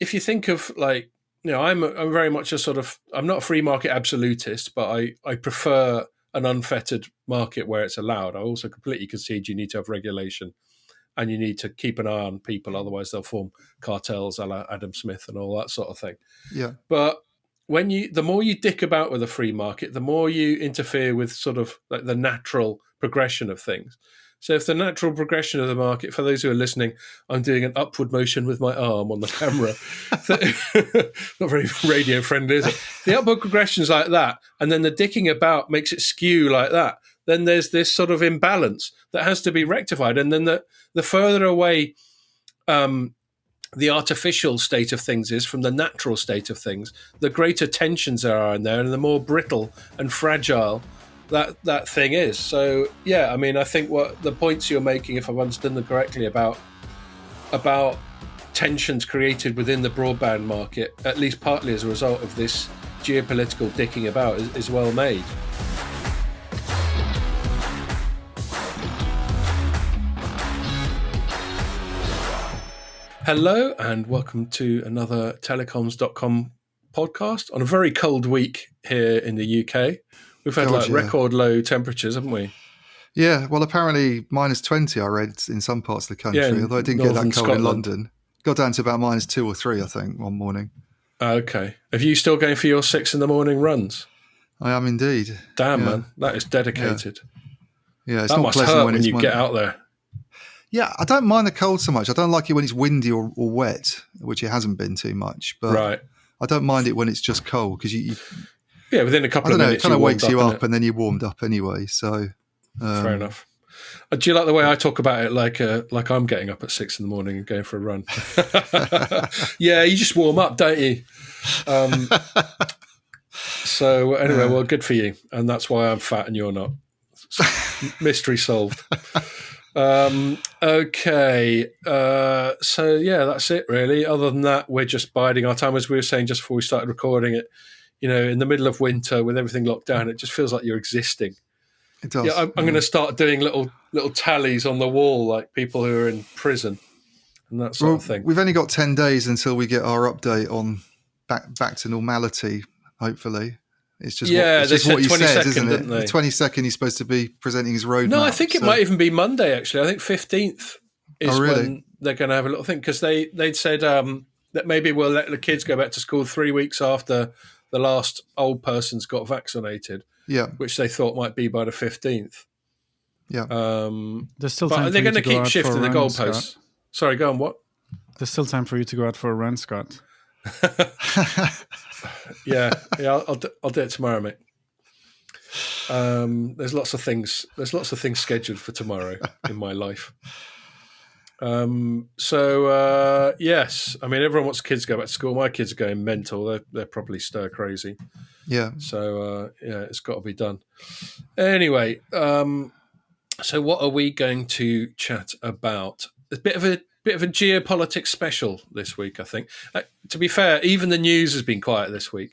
if you think of like, I'm very much I'm not a free market absolutist, but I prefer an unfettered market where it's allowed. I also completely concede you need to have regulation and you need to keep an eye on people, otherwise they'll form cartels a la Adam Smith and all that sort of thing. Yeah. But the more you dick about with a free market, the more you interfere with sort of like the natural progression of things. So if the natural progression of the market, for those who are listening, I'm doing an upward motion with my arm on the camera. Not very radio friendly, is it? The upward progression is like that, and then the dicking about makes it skew like that. Then there's this sort of imbalance that has to be rectified. And then the further away the artificial state of things is from the natural state of things, the greater tensions there are in there, and the more brittle and fragile that thing is. So yeah, I mean, I think what the points you're making, if I've understood them correctly, about tensions created within the broadband market, at least partly as a result of this geopolitical dicking about, is well made. Hello and welcome to another Telecoms.com podcast on a very cold week here in the UK. We've had record low temperatures, haven't we? Yeah, well, apparently minus 20 I read in some parts of the country, although it didn't get that cold Scotland. in London. Got down to about minus 2 or 3, I think, one morning. Okay. Are you still going for your 6 a.m. runs? I am indeed. Damn, man. That is dedicated. Yeah, it's that not must pleasant hurt when you get out there. Yeah, I don't mind the cold so much. I don't like it when it's windy or wet, which it hasn't been too much. But right. I don't mind it when it's just cold because within a couple of minutes, it kind of wakes you up, and then you're warmed up anyway. So fair enough. Do you like the way I talk about it, like I'm getting up at 6 a.m. and going for a run? Yeah, you just warm up, don't you? So anyway, well, good for you, and that's why I'm fat and you're not. Mystery solved. Okay. So yeah, that's it really. Other than that, we're just biding our time, as we were saying just before we started recording it. In the middle of winter with everything locked down, it just feels like you're existing. It does. Yeah, I'm going to start doing little tallies on the wall, like people who are in prison and that sort of thing. We've only got 10 days until we get our update on back to normality, hopefully. It's just what you said, isn't it? The 22nd he's supposed to be presenting his roadmap. No, I think it might even be Monday, actually. I think 15th is when they're going to have a little thing, because they'd said that maybe we'll let the kids go back to school 3 weeks after the last old person's got vaccinated, which they thought might be by the 15th. Yeah. There's still time they're going to keep shifting the goalposts. Sorry, go on, what? There's still time for you to go out for a run, Scott. yeah, I'll do it tomorrow, mate. There's lots of things scheduled for tomorrow in my life. Yes, I mean, everyone wants kids to go back to school. My kids are going mental. They're probably stir crazy. Yeah. So it's got to be done. Anyway, so what are we going to chat about? A bit of a geopolitics special this week, I think. To be fair, even the news has been quiet this week.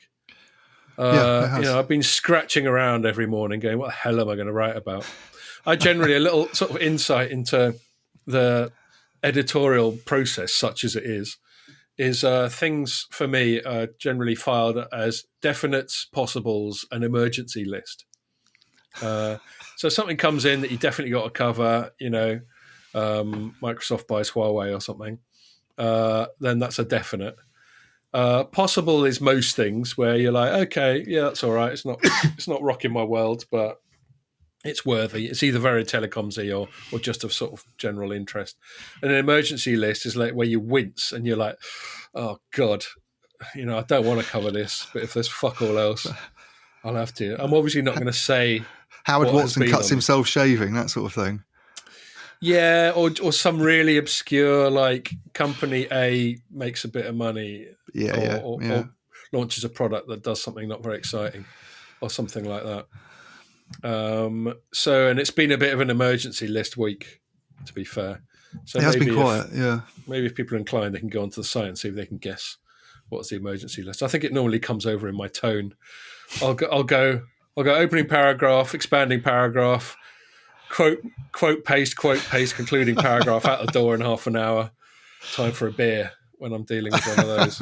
I've been scratching around every morning going, what the hell am I going to write about? I generally, a little sort of insight into the editorial process, such as it is things for me are generally filed as definites, possibles, an emergency list. So something comes in that you definitely got to cover, Microsoft buys Huawei or something, then that's a definite. Possible is most things where you're like, okay, yeah, that's all right. It's not rocking my world, but it's worthy. It's either very telecoms-y or just of sort of general interest. And an emergency list is like where you wince and you're like, oh God, I don't want to cover this, but if there's fuck all else, I'll have to. I'm obviously not going to say Howard Watson cuts himself shaving, that sort of thing. Yeah, or some really obscure, like company A makes a bit of money, or launches a product that does something not very exciting, or something like that. And it's been a bit of an emergency list week, to be fair. So it has been quiet, Maybe if people are inclined, they can go onto the site and see if they can guess what's the emergency list. I think it normally comes over in my tone. I'll go opening paragraph, expanding paragraph, quote paste, concluding paragraph, out the door in half an hour, time for a beer, when I'm dealing with one of those.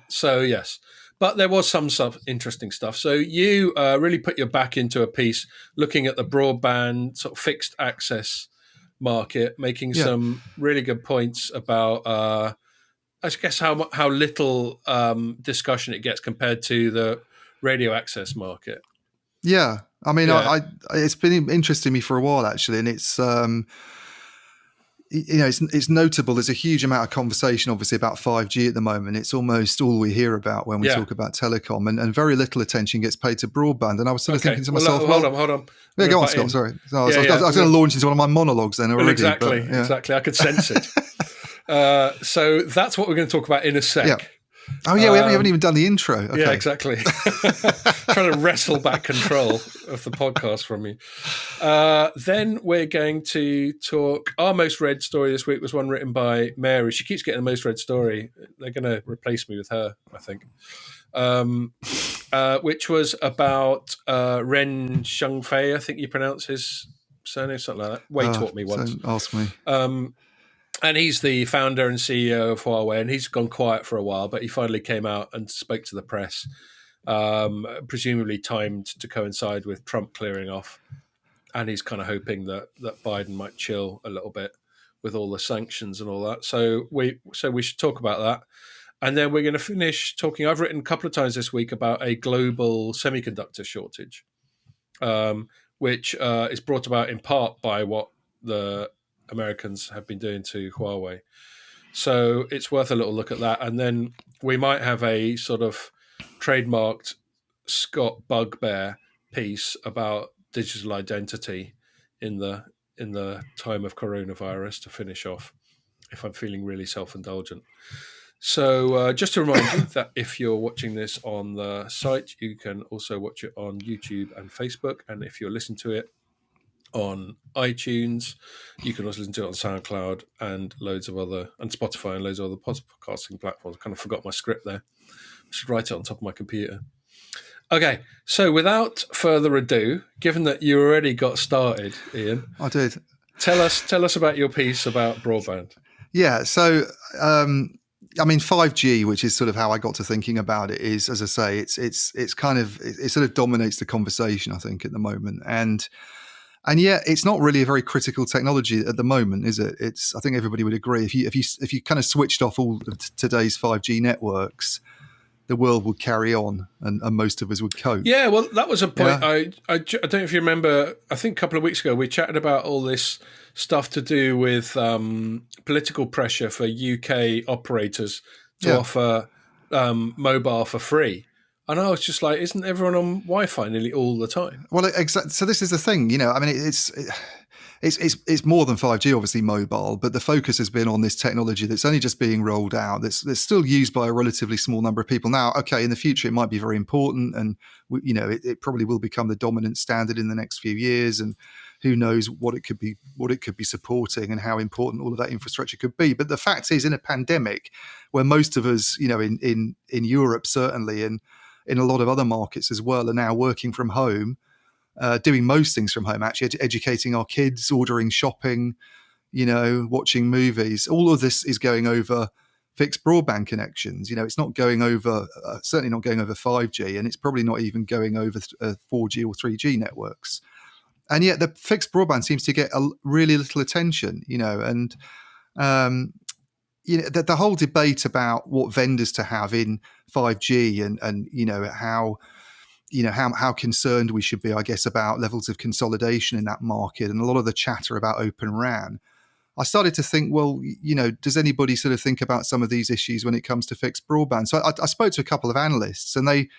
So yes, but there was some interesting stuff. So you really put your back into a piece looking at the broadband sort of fixed access market, making some really good points about, I guess, how little discussion it gets compared to the radio access market. Yeah, I mean, I it's been interesting me for a while actually, and it's it's notable. There's a huge amount of conversation, obviously, about 5G at the moment. It's almost all we hear about when we talk about telecom, and very little attention gets paid to broadband. And I was sort of thinking to myself, hold on. Yeah, go on, Scott. Sorry, I was going to launch into one of my monologues then already. Well, exactly. I could sense it. So that's what we're going to talk about in a sec. Yeah. Oh yeah, we haven't even done the intro. Okay. Yeah, exactly. Trying to wrestle back control of the podcast from you. Then we're going to talk. Our most read story this week was one written by Mary. She keeps getting the most read story. They're going to replace me with her, I think. Which was about Ren Xiangfei. I think you pronounce his surname, something like that. Wei taught me once. So ask me. And he's the founder and CEO of Huawei, and he's gone quiet for a while, but he finally came out and spoke to the press, presumably timed to coincide with Trump clearing off. And he's kind of hoping that Biden might chill a little bit with all the sanctions and all that. So we should talk about that. And then we're going to finish talking. I've written a couple of times this week about a global semiconductor shortage, which is brought about in part by what the Americans have been doing to Huawei. So it's worth a little look at that. And then we might have a sort of trademarked Scott Bugbear piece about digital identity in the time of coronavirus to finish off, if I'm feeling really self-indulgent. So just to remind you that if you're watching this on the site, you can also watch it on YouTube and Facebook. And if you're listening to it on iTunes, you can also listen to it on SoundCloud and Spotify and loads of other podcasting platforms. I kind of forgot my script there. I should write it on top of my computer. Okay, so without further ado, given that you already got started, Ian, I did. Tell us about your piece about broadband. Yeah, so I mean, 5G, which is sort of how I got to thinking about it, is, as I say, it's kind of, it sort of dominates the conversation, I think, at the moment, and yet it's not really a very critical technology at the moment, is it? I think everybody would agree. If you kind of switched off all of today's 5G networks, the world would carry on, and most of us would cope. Yeah, well, that was a point. Yeah. I don't know if you remember. I think a couple of weeks ago we chatted about all this stuff to do with political pressure for UK operators to offer mobile for free. And I was just like, isn't everyone on Wi-Fi nearly all the time? Well, exactly. So this is the thing, I mean, it's more than 5G, obviously mobile, but the focus has been on this technology that's only just being rolled out. That's still used by a relatively small number of people now. Okay, in the future it might be very important, and it probably will become the dominant standard in the next few years. And who knows what it could be supporting and how important all of that infrastructure could be. But the fact is, in a pandemic, where most of us, in Europe certainly, and in a lot of other markets as well, are now working from home, doing most things from home, actually, educating our kids, ordering shopping, watching movies. All of this is going over fixed broadband connections. It's not going over, certainly not going over 5G, and it's probably not even going over 4G or 3G networks. And yet the fixed broadband seems to get really little attention, and the whole debate about what vendors to have in 5G and how concerned we should be, I guess, about levels of consolidation in that market, and a lot of the chatter about Open RAN. I started to think, well, does anybody sort of think about some of these issues when it comes to fixed broadband? So I spoke to a couple of analysts, and they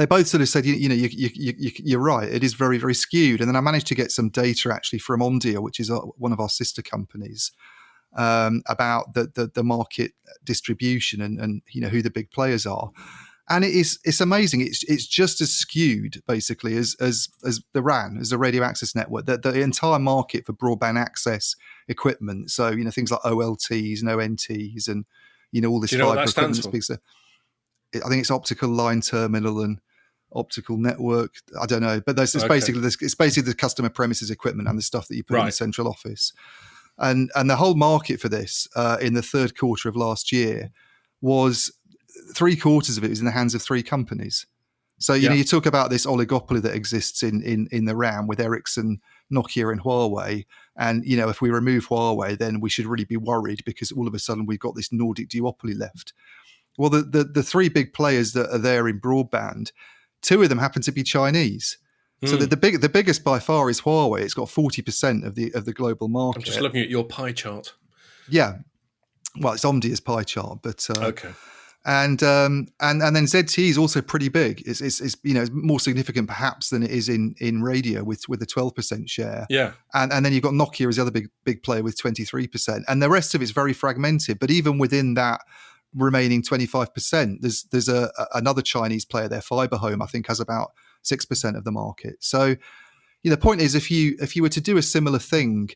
both sort of said, you're right, it is very, very skewed. And then I managed to get some data actually from Ondia, which is one of our sister companies, about the market distribution and who the big players are. And it's amazing. It's just as skewed basically as the RAN, as the radio access network, the entire market for broadband access equipment. So things like OLTs and ONTs and all this fiber equipment. I think it's optical line terminal and optical network. I don't know, but it's basically the customer premises equipment and the stuff that you put in the central office. And the whole market for this in the third quarter of last year was 3/4 of it was in the hands of 3 companies. So, you talk about this oligopoly that exists in the RAN with Ericsson, Nokia and Huawei. And, if we remove Huawei, then we should really be worried because all of a sudden we've got this Nordic duopoly left. Well, the 3 big players that are there in broadband, 2 of them happen to be Chinese. So the biggest by far is Huawei. It's got 40% of the global market. I'm just looking at your pie chart. Yeah. Well, it's Omdia's pie chart, but okay. And then ZTE is also pretty big. It's more significant perhaps than it is in radio with a 12% share. Yeah. And then you've got Nokia as the other big player with 23%. And the rest of it's very fragmented. But even within that remaining 25%, there's another Chinese player there, FiberHome, I think has about 6% of the market. So the point is, if you were to do a similar thing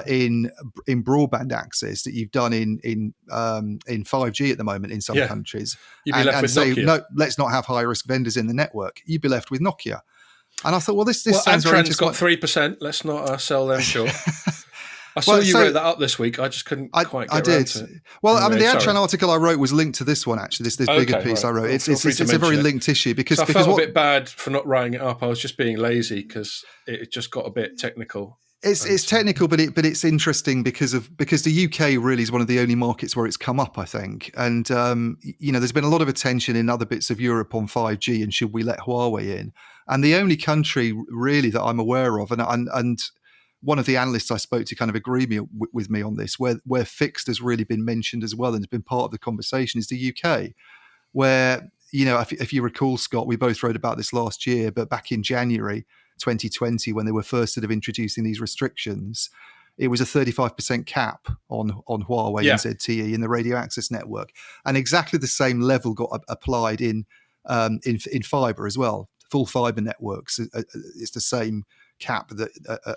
in broadband access that you've done in 5G at the moment in some countries, you'd be left with say, Nokia. No, let's not have high risk vendors in the network, you'd be left with Nokia. And I thought, well, this sounds very interesting. Adtran's got 3%. Let's not sell them short. I saw you wrote that up this week. I just couldn't quite get around to it. Well, anyway, the Adtran article I wrote was linked to this one, actually, this bigger piece I wrote. Well, it's a very linked issue. Because I felt a bit bad for not writing it up. I was just being lazy because it just got a bit technical. It's technical, but it's interesting because the UK really is one of the only markets where it's come up, I think. And, there's been a lot of attention in other bits of Europe on 5G and should we let Huawei in? And the only country really that I'm aware of, and one of the analysts I spoke to kind of agreed with me on this, where fixed has really been mentioned as well and has been part of the conversation, is the UK, where, if you recall, Scott, we both wrote about this last year, but back in January 2020, when they were first sort of introducing these restrictions, it was a 35% cap on Huawei and ZTE in the radio access network. And exactly the same level got applied in fibre as well. Full fibre networks, it's the same cap that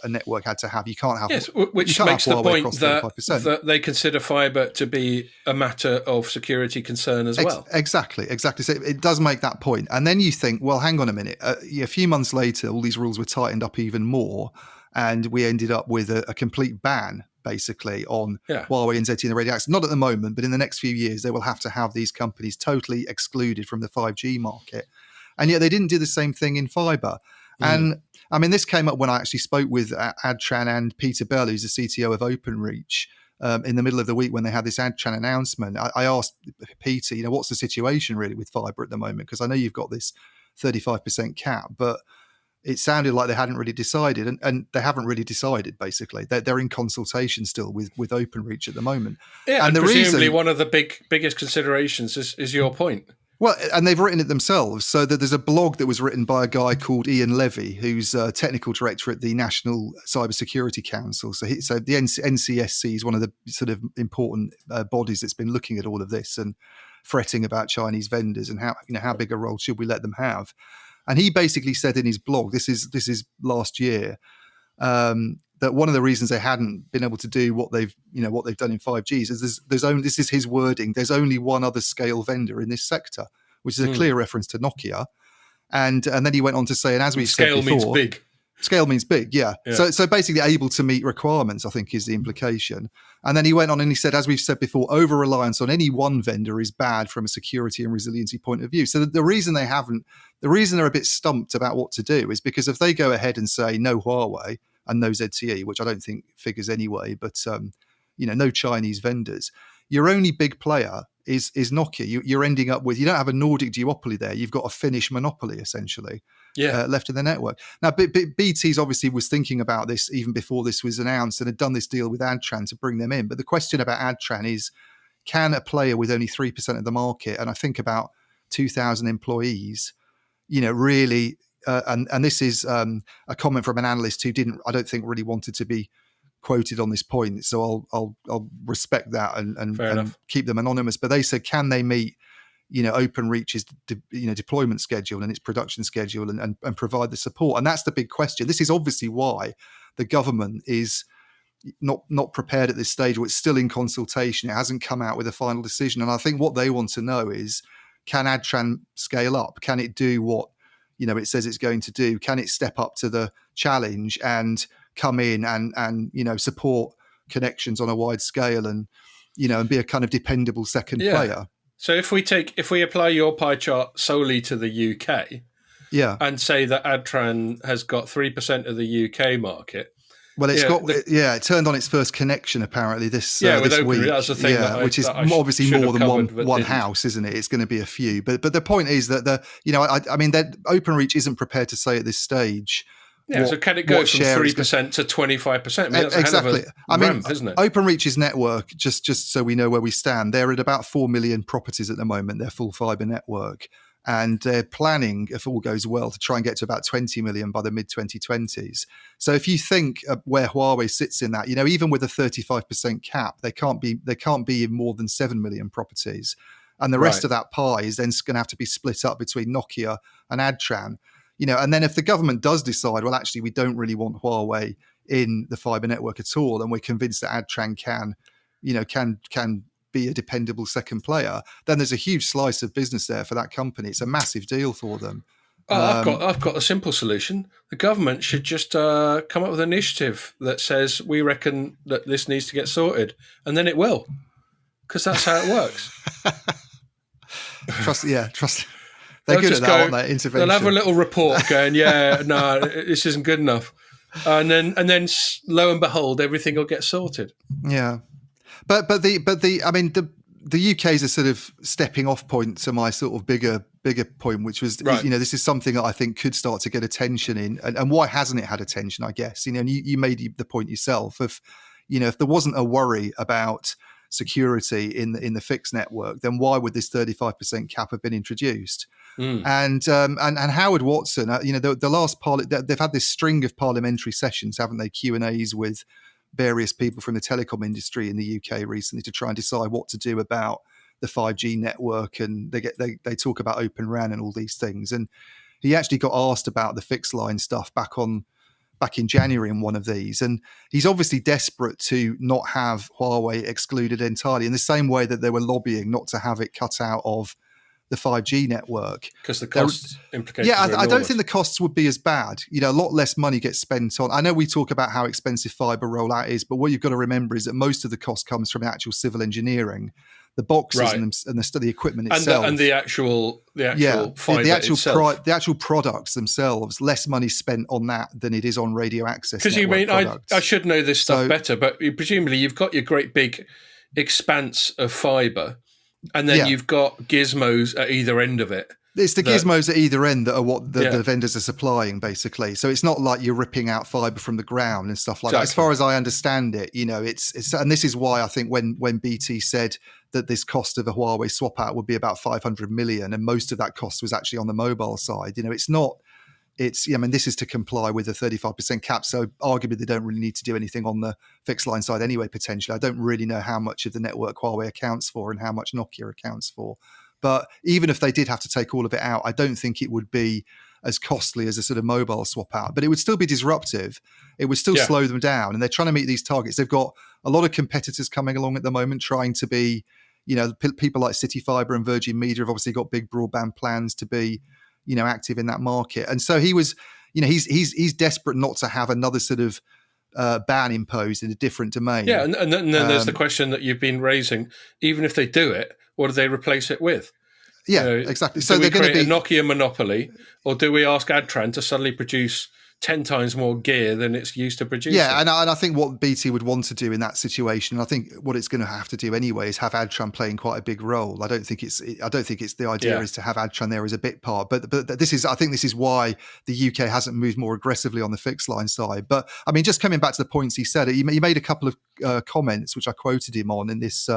a network had to have. You can't have which makes the point that they consider fibre to be a matter of security concern as well. Exactly. So it does make that point. And then you think, well, hang on a minute. A few months later, all these rules were tightened up even more, and we ended up with a complete ban, basically, on Huawei and ZTE in the radio access. Not at the moment, but in the next few years, they will have to have these companies totally excluded from the 5G market. And yet they didn't do the same thing in fibre. And I mean, this came up when I actually spoke with Adtran and Peter Bell, who's the CTO of OpenReach, in the middle of the week when they had this Adtran announcement. I asked Peter, what's the situation really with fibre at the moment? Because I know you've got this 35% cap, but it sounded like they hadn't really decided, and they haven't really decided, basically. They're in consultation still with OpenReach at the moment. Yeah, and presumably one of the biggest considerations is your point. Well, and they've written it themselves. So there's a blog that was written by a guy called Ian Levy, who's technical director at the National Cybersecurity Council. So the NCSC is one of the sort of important bodies that's been looking at all of this and fretting about Chinese vendors and how big a role should we let them have. And he basically said in his blog, this is last year, that one of the reasons they hadn't been able to do what they've done in 5G is this is his wording. There's only one other scale vendor in this sector, which is a clear reference to Nokia. And then he went on to say, and as we said before, scale means big. Scale means big, yeah. So basically able to meet requirements, I think, is the implication. And then he went on and he said, as we've said before, over-reliance on any one vendor is bad from a security and resiliency point of view. So the reason they're a bit stumped about what to do is because if they go ahead and say no Huawei and no ZTE, which I don't think figures anyway, but no Chinese vendors, your only big player is Nokia. You're ending up with, you don't have a Nordic duopoly there. You've got a Finnish monopoly, essentially, left in the network. Now, BT's obviously was thinking about this even before this was announced and had done this deal with Adtran to bring them in. But the question about Adtran is, can a player with only 3% of the market, and I think about 2,000 employees, really, and this is a comment from an analyst who I don't think really wanted to be quoted on this point, so I'll respect that and keep them anonymous. But they said, can they meet OpenReach's deployment schedule and its production schedule and provide the support? And that's the big question. This is obviously why the government is not prepared at this stage, or it's still in consultation. It hasn't come out with a final decision. And I think what they want to know is, can Adtran scale up? Can it do what it says it's going to do? Can it step up to the challenge and come in and support connections on a wide scale and be a kind of dependable second player. So if we apply your pie chart solely to the UK, and say that Adtran has got 3% of the UK market. Well, it turned on its first connection apparently this this week. That's the thing. Which is obviously more than one house, isn't it? It's going to be a few. But the point is that that OpenReach isn't prepared to say at this stage. Yeah, so can it go from 3% to 25%? I mean, that's exactly. A ramp, isn't it? OpenReach's network, just so we know where we stand, they're at about 4 million properties at the moment, their full fibre network. And they're planning, if all goes well, to try and get to about 20 million by the mid-2020s. So if you think where Huawei sits in that, even with a 35% cap, they can't be in more than 7 million properties. And the rest of that pie is then going to have to be split up between Nokia and Adtran. And then if the government does decide, well, actually, we don't really want Huawei in the fibre network at all, and we're convinced that Adtran can be a dependable second player, then there's a huge slice of business there for that company. It's a massive deal for them. I've got a simple solution. The government should just come up with an initiative that says we reckon that this needs to get sorted, and then it will, because that's how it works. Trust. They're good at that, aren't they? Intervention. They'll have a little report going, no, this isn't good enough, and then lo and behold, everything will get sorted. Yeah, but the UK is a sort of stepping off point to my sort of bigger point, which was this is something that I think could start to get attention in, and why hasn't it had attention? I guess and you made the point yourself of if there wasn't a worry about security in the fixed network, then why would this 35% cap have been introduced? And Howard Watson, the last they've had this string of parliamentary sessions, haven't they? Q&As with various people from the telecom industry in the UK recently to try and decide what to do about the 5G network, and they talk about Open RAN and all these things. And he actually got asked about the fixed line stuff back in January in one of these, and he's obviously desperate to not have Huawei excluded entirely, in the same way that they were lobbying not to have it cut out of the 5G network, because the cost implications. Yeah, I don't think the costs would be as bad. A lot less money gets spent on. I know we talk about how expensive fibre rollout is, but what you've got to remember is that most of the cost comes from actual civil engineering, the boxes and the equipment itself, and the actual fibre itself. The actual products themselves. Less money spent on that than it is on radio access. Because I should know this stuff better, but presumably you've got your great big expanse of fibre. And then you've got gizmos at either end of it. It's the gizmos at either end that are what the vendors are supplying, basically. So it's not like you're ripping out fibre from the ground and stuff like that. As far as I understand it, it's and this is why I think when BT said that this cost of a Huawei swap out would be about 500 million, and most of that cost was actually on the mobile side. It's not. This is to comply with a 35% cap, so arguably they don't really need to do anything on the fixed line side anyway, potentially. I don't really know how much of the network Huawei accounts for and how much Nokia accounts for. But even if they did have to take all of it out, I don't think it would be as costly as a sort of mobile swap out. But it would still be disruptive. It would still slow them down. And they're trying to meet these targets. They've got a lot of competitors coming along at the moment trying to be, people like City Fibre and Virgin Media have obviously got big broadband plans to be active in that market. And so he was, he's desperate not to have another sort of ban imposed in a different domain. Yeah, and then there's the question that you've been raising. Even if they do it, what do they replace it with? Yeah, exactly. So they're going to be a Nokia monopoly, or do we ask Adtran to suddenly produce 10 times more gear than it's used to produce? Yeah, and I think what BT would want to do in that situation, I think what it's going to have to do anyway, is have Adtran playing quite a big role. I don't think it's the idea is to have Adtran there as a bit part, but I think this is why the UK hasn't moved more aggressively on the fixed line side. But I mean, just coming back to the points he said, he made a couple of comments which I quoted him on in this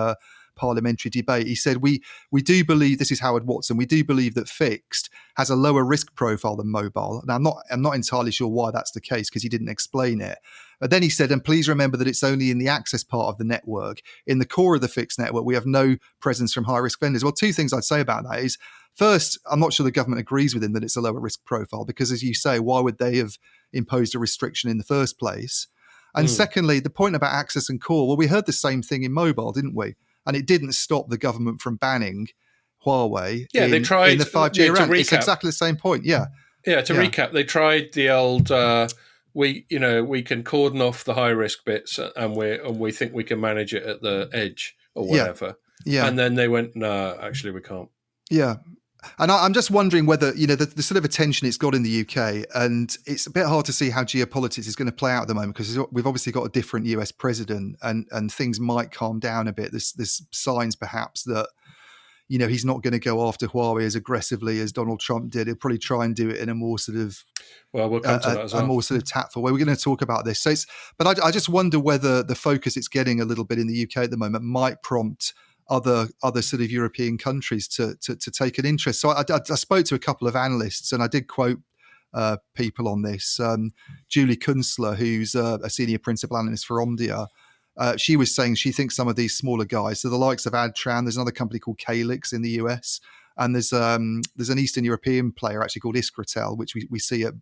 parliamentary debate. He said, we do believe, this is Howard Watson, we do believe that fixed has a lower risk profile than mobile. And I'm not entirely sure why that's the case, because he didn't explain it. But then he said, and please remember that it's only in the access part of the network. In the core of the fixed network, we have no presence from high risk vendors. Well, two things I'd say about that is, first, I'm not sure the government agrees with him that it's a lower risk profile, because as you say, why would they have imposed a restriction in the first place? And secondly, the point about access and core, well, we heard the same thing in mobile, didn't we? And it didn't stop the government from banning Huawei they tried in the 5G round. It's exactly the same point, to recap, they tried the old we can cordon off the high risk bits, and we think we can manage it at the edge or whatever. Yeah. And then they went, no, actually we can't. Yeah. And I'm just wondering whether, the sort of attention it's got in the UK, and it's a bit hard to see how geopolitics is going to play out at the moment, because we've obviously got a different US president, and things might calm down a bit. There's signs perhaps that, he's not going to go after Huawei as aggressively as Donald Trump did. He'll probably try and do it in a more sort of, we'll come to that as well. A more sort of tactful way. We're going to talk about this. So but I just wonder whether the focus it's getting a little bit in the UK at the moment might prompt other sort of European countries to take an interest. So I spoke to a couple of analysts, and I did quote people on this. Julie Kunstler, who's a senior principal analyst for Omdia, she was saying she thinks some of these smaller guys, so the likes of Adtran, there's another company called Calix in the US, and there's an Eastern European player actually called Iskratel, which we see at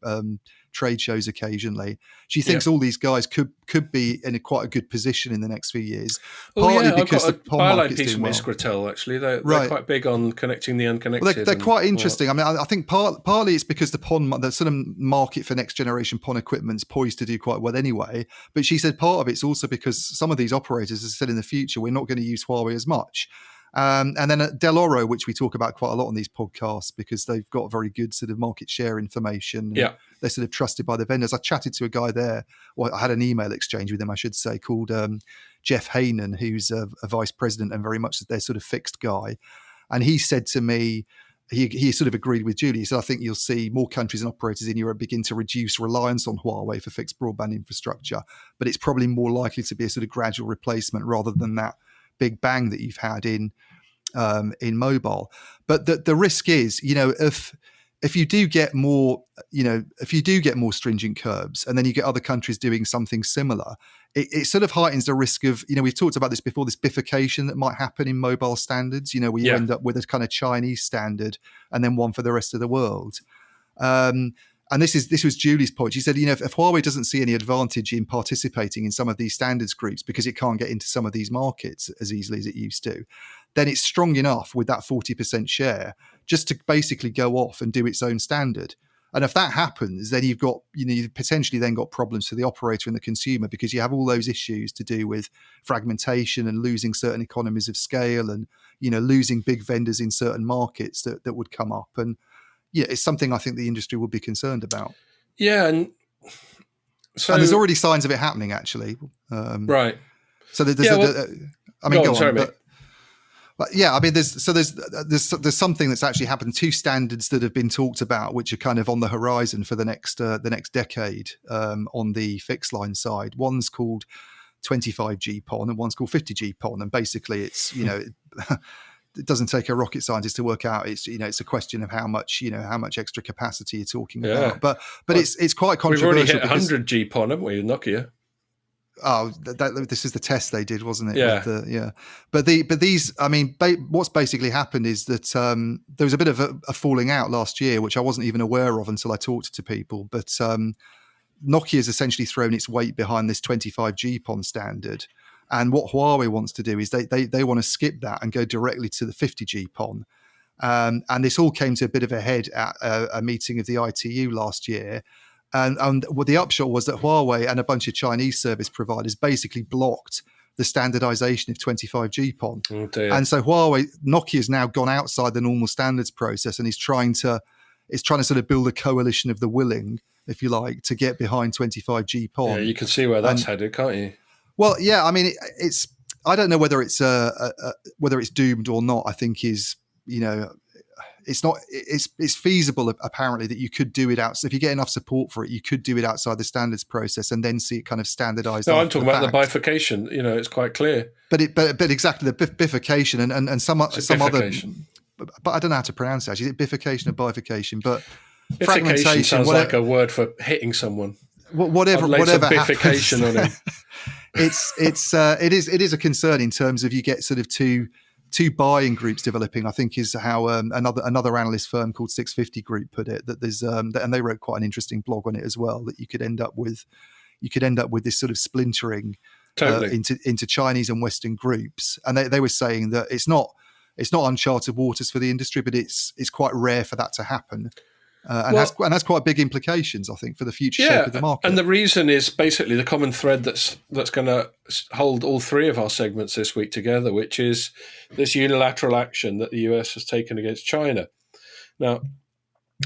trade shows occasionally. She thinks all these guys could be in quite a good position in the next few years. Partly because the PON market's doing well. Iskratel, actually. They're quite big on connecting the unconnected. Well, they're quite interesting. I mean, I think partly it's because the sort of market for next generation PON equipment is poised to do quite well anyway. But she said part of it's also because some of these operators have said in the future, we're not going to use Huawei as much. And then at Del Oro, which we talk about quite a lot on these podcasts because they've got very good sort of market share information. Yeah. They're sort of trusted by the vendors. I chatted to a guy there, well, I had an email exchange with him, I should say, called Jeff Hainan, who's a vice president and very much their sort of fixed guy. And he said to me, he sort of agreed with Julie. He said, I think you'll see more countries and operators in Europe begin to reduce reliance on Huawei for fixed broadband infrastructure, but it's probably more likely to be a sort of gradual replacement rather than that big bang that you've had in mobile. But the risk is, if you do get more, more stringent curbs, and then you get other countries doing something similar, it sort of heightens the risk of, we've talked about this before, this bifurcation that might happen in mobile standards, where you end up with a kind of Chinese standard and then one for the rest of the world. And this was Julie's point. She said, if Huawei doesn't see any advantage in participating in some of these standards groups because it can't get into some of these markets as easily as it used to, then it's strong enough with that 40% share just to basically go off and do its own standard. And if that happens, then you've got, you've potentially then got problems for the operator and the consumer, because you have all those issues to do with fragmentation and losing certain economies of scale and, losing big vendors in certain markets that would come up. And it's something I think the industry would be concerned about. Yeah, and there's already signs of it happening, actually. Right. So there's, go on. Sorry, mate. But yeah, I mean, there's something that's actually happened. Two standards that have been talked about, which are kind of on the horizon for the next decade on the fixed line side. One's called 25G PON and one's called 50G PON, and basically it's it doesn't take a rocket scientist to work out. It's a question of how much extra capacity you're talking about. But it's quite controversial. We've already hit 100G PON, haven't we, Nokia? Oh, this is the test they did, wasn't it? Yeah. But these, I mean, what's basically happened is that there was a bit of a falling out last year, which I wasn't even aware of until I talked to people. But Nokia has essentially thrown its weight behind this 25G PON standard. And what Huawei wants to do is they want to skip that and go directly to the 50G PON. And this all came to a bit of a head at a meeting of the ITU last year. And what the upshot was that Huawei and a bunch of Chinese service providers basically blocked the standardization of 25G PON. Oh dear. And so Nokia's now gone outside the normal standards process and is trying to sort of build a coalition of the willing, if you like, to get behind 25G PON. Yeah, you can see where that's headed, can't you? Well, yeah, I mean, I don't know whether it's whether it's doomed or not. I think it's not. It's feasible apparently that you could do it out. So if you get enough support for it, you could do it outside the standards process and then see it kind of standardized. No, I'm talking about the bifurcation. It's quite clear. But exactly the bifurcation and some other. But I don't know how to pronounce it. Actually, is it bifurcation or bifurcation? But bifurcation sounds like a word for hitting someone. Whatever bifurcation happens, on him. it is a concern in terms of you get sort of two buying groups developing. I think is how another analyst firm called 650 Group put it. That there's and they wrote quite an interesting blog on it as well. That you could end up with this sort of splintering into Chinese and Western groups. And they were saying that it's not uncharted waters for the industry, but it's quite rare for that to happen. and has quite big implications, I think, for the future shape of the market. And the reason is basically the common thread that's going to hold all three of our segments this week together, which is this unilateral action that the US has taken against China. Now,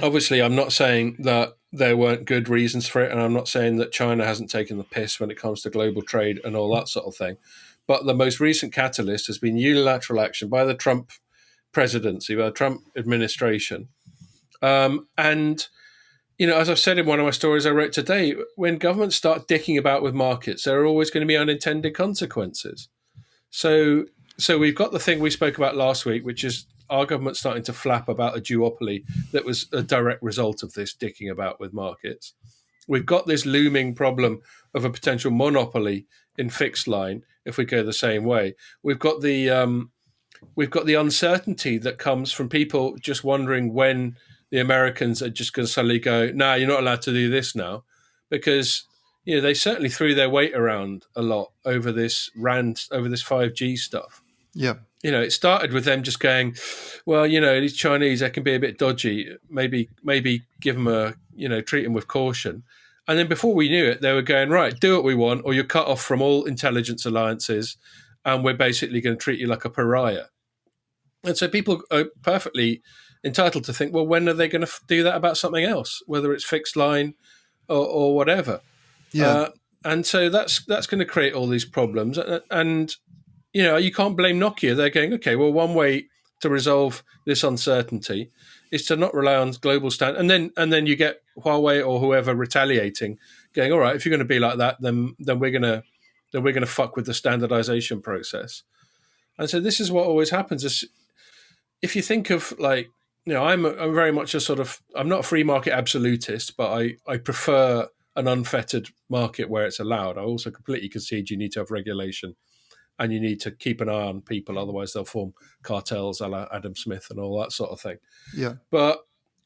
obviously, I'm not saying that there weren't good reasons for it, and I'm not saying that China hasn't taken the piss when it comes to global trade and all that sort of thing. But the most recent catalyst has been unilateral action by the Trump presidency, by the Trump administration. And, as I've said in one of my stories I wrote today, when governments start dicking about with markets, there are always going to be unintended consequences. So we've got the thing we spoke about last week, which is our government starting to flap about a duopoly that was a direct result of this dicking about with markets. We've got this looming problem of a potential monopoly in fixed line if we go the same way. We've got the uncertainty that comes from people just wondering when the Americans are just going to suddenly go, "No, you're not allowed to do this now," because they certainly threw their weight around a lot over this 5G stuff. Yeah. It started with them just going, well, these Chinese, they can be a bit dodgy. Maybe give them treat them with caution. And then before we knew it, they were going, right, do what we want, or you're cut off from all intelligence alliances, and we're basically going to treat you like a pariah. And so people are perfectly entitled to think, well, when are they going to do that about something else, whether it's fixed line or whatever? Yeah. And so that's going to create all these problems. And you can't blame Nokia. They're going, okay, well, one way to resolve this uncertainty is to not rely on global standard. And then you get Huawei or whoever retaliating, going, all right, if you're going to be like that, then we're going to fuck with the standardization process. And so this is what always happens. Is if you think of I'm very much I'm not a free market absolutist, but I prefer an unfettered market where it's allowed. I also completely concede you need to have regulation. And you need to keep an eye on people, otherwise they'll form cartels a la Adam Smith and all that sort of thing. Yeah. But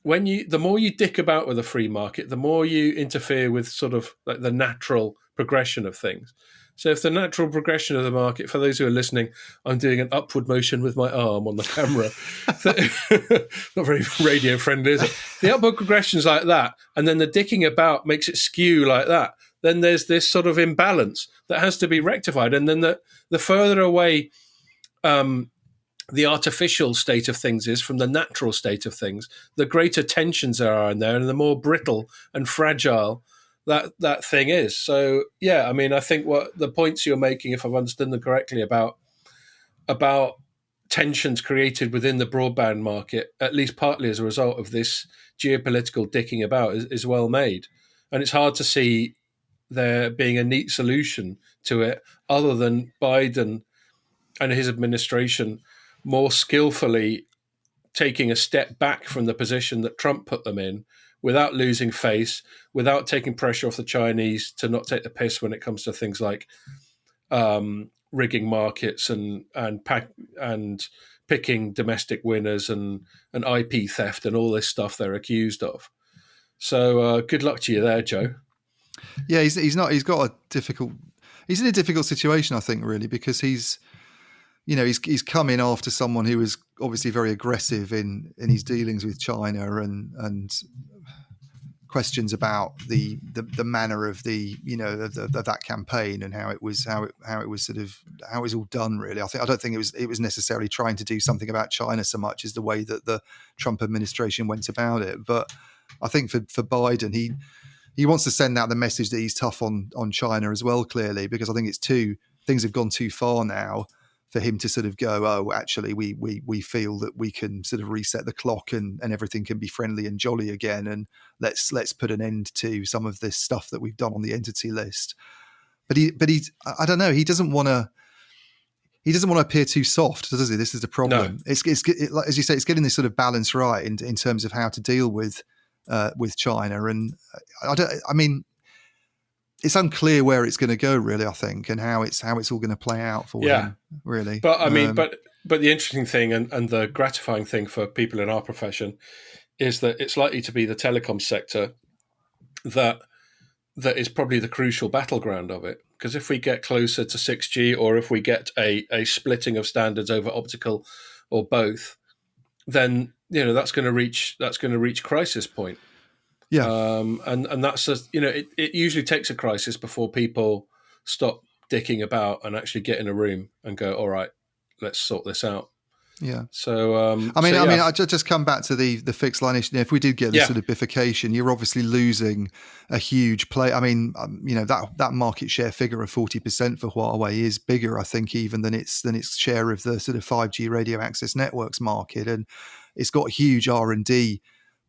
the more you dick about with a free market, the more you interfere with sort of like the natural progression of things. So if the natural progression of the market, for those who are listening, I'm doing an upward motion with my arm on the camera. Not very radio friendly, is it? The upward progression is like that, and then the dicking about makes it skew like that. Then there's this sort of imbalance that has to be rectified. And then the further away the artificial state of things is from the natural state of things, the greater tensions there are in there and the more brittle and fragile that thing is. So, yeah, I mean, I think what the points you're making, if I've understood them correctly, about tensions created within the broadband market, at least partly as a result of this geopolitical dicking about, is well made. And it's hard to see there being a neat solution to it other than Biden and his administration more skillfully taking a step back from the position that Trump put them in without losing face, without taking pressure off the Chinese to not take the piss when it comes to things like rigging markets and picking domestic winners and IP theft and all this stuff they're accused of. So good luck to you there, Joe. Yeah, he's in a difficult situation, I think, really, because he's come in after someone who was obviously very aggressive in his dealings with China and questions about the manner of that campaign and how it was all done. Really, I don't think it was necessarily trying to do something about China so much as the way that the Trump administration went about it. But I think for Biden, he wants to send out the message that he's tough on China as well, clearly, because I think things have gone too far now for him to sort of go, oh, actually, we feel that we can sort of reset the clock and everything can be friendly and jolly again, and let's put an end to some of this stuff that we've done on the entity list. But I don't know, he doesn't want to appear too soft, does he? This is the problem. No. It's as you say, it's getting this sort of balance right in terms of how to deal with China, and I mean, it's unclear where it's going to go, really, I think, and how it's all going to play out for him, really. But I mean, but the interesting thing and the gratifying thing for people in our profession is that it's likely to be the telecom sector that is probably the crucial battleground of it. Because if we get closer to 6G, or if we get a splitting of standards over optical or both, then that's going to reach crisis point. Yeah. And that's it usually takes a crisis before people stop dicking about and actually get in a room and go, all right, let's sort this out. Yeah. So I just come back to the fixed line issue. If we did get this sort of bifurcation, you're obviously losing a huge play. I mean, that market share figure of 40% for Huawei is bigger, I think, even than its share of the sort of 5G radio access networks market, and it's got huge R&D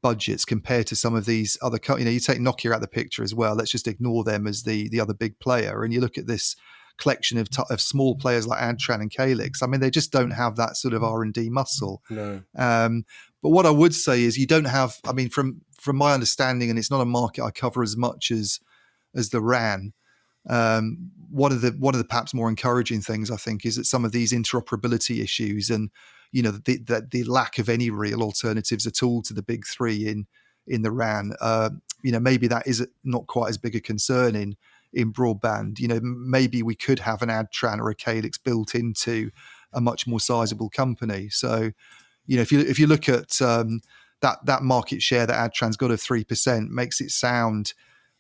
budgets compared to some of these other. You take Nokia out of the picture as well. Let's just ignore them as the other big player, and you look at this collection of small players like Adtran and Calix. I mean, they just don't have that sort of R&D muscle. No. But what I would say is you don't have. I mean, from my understanding, and it's not a market I cover as much as the RAN. One of the perhaps more encouraging things, I think, is that some of these interoperability issues and the lack of any real alternatives at all to the big three in the RAN. Maybe that is not quite as big a concern in broadband. Maybe we could have an Adtran or a Calix built into a much more sizable company. So, if you look at that market share that Adtran's got of 3%, makes it sound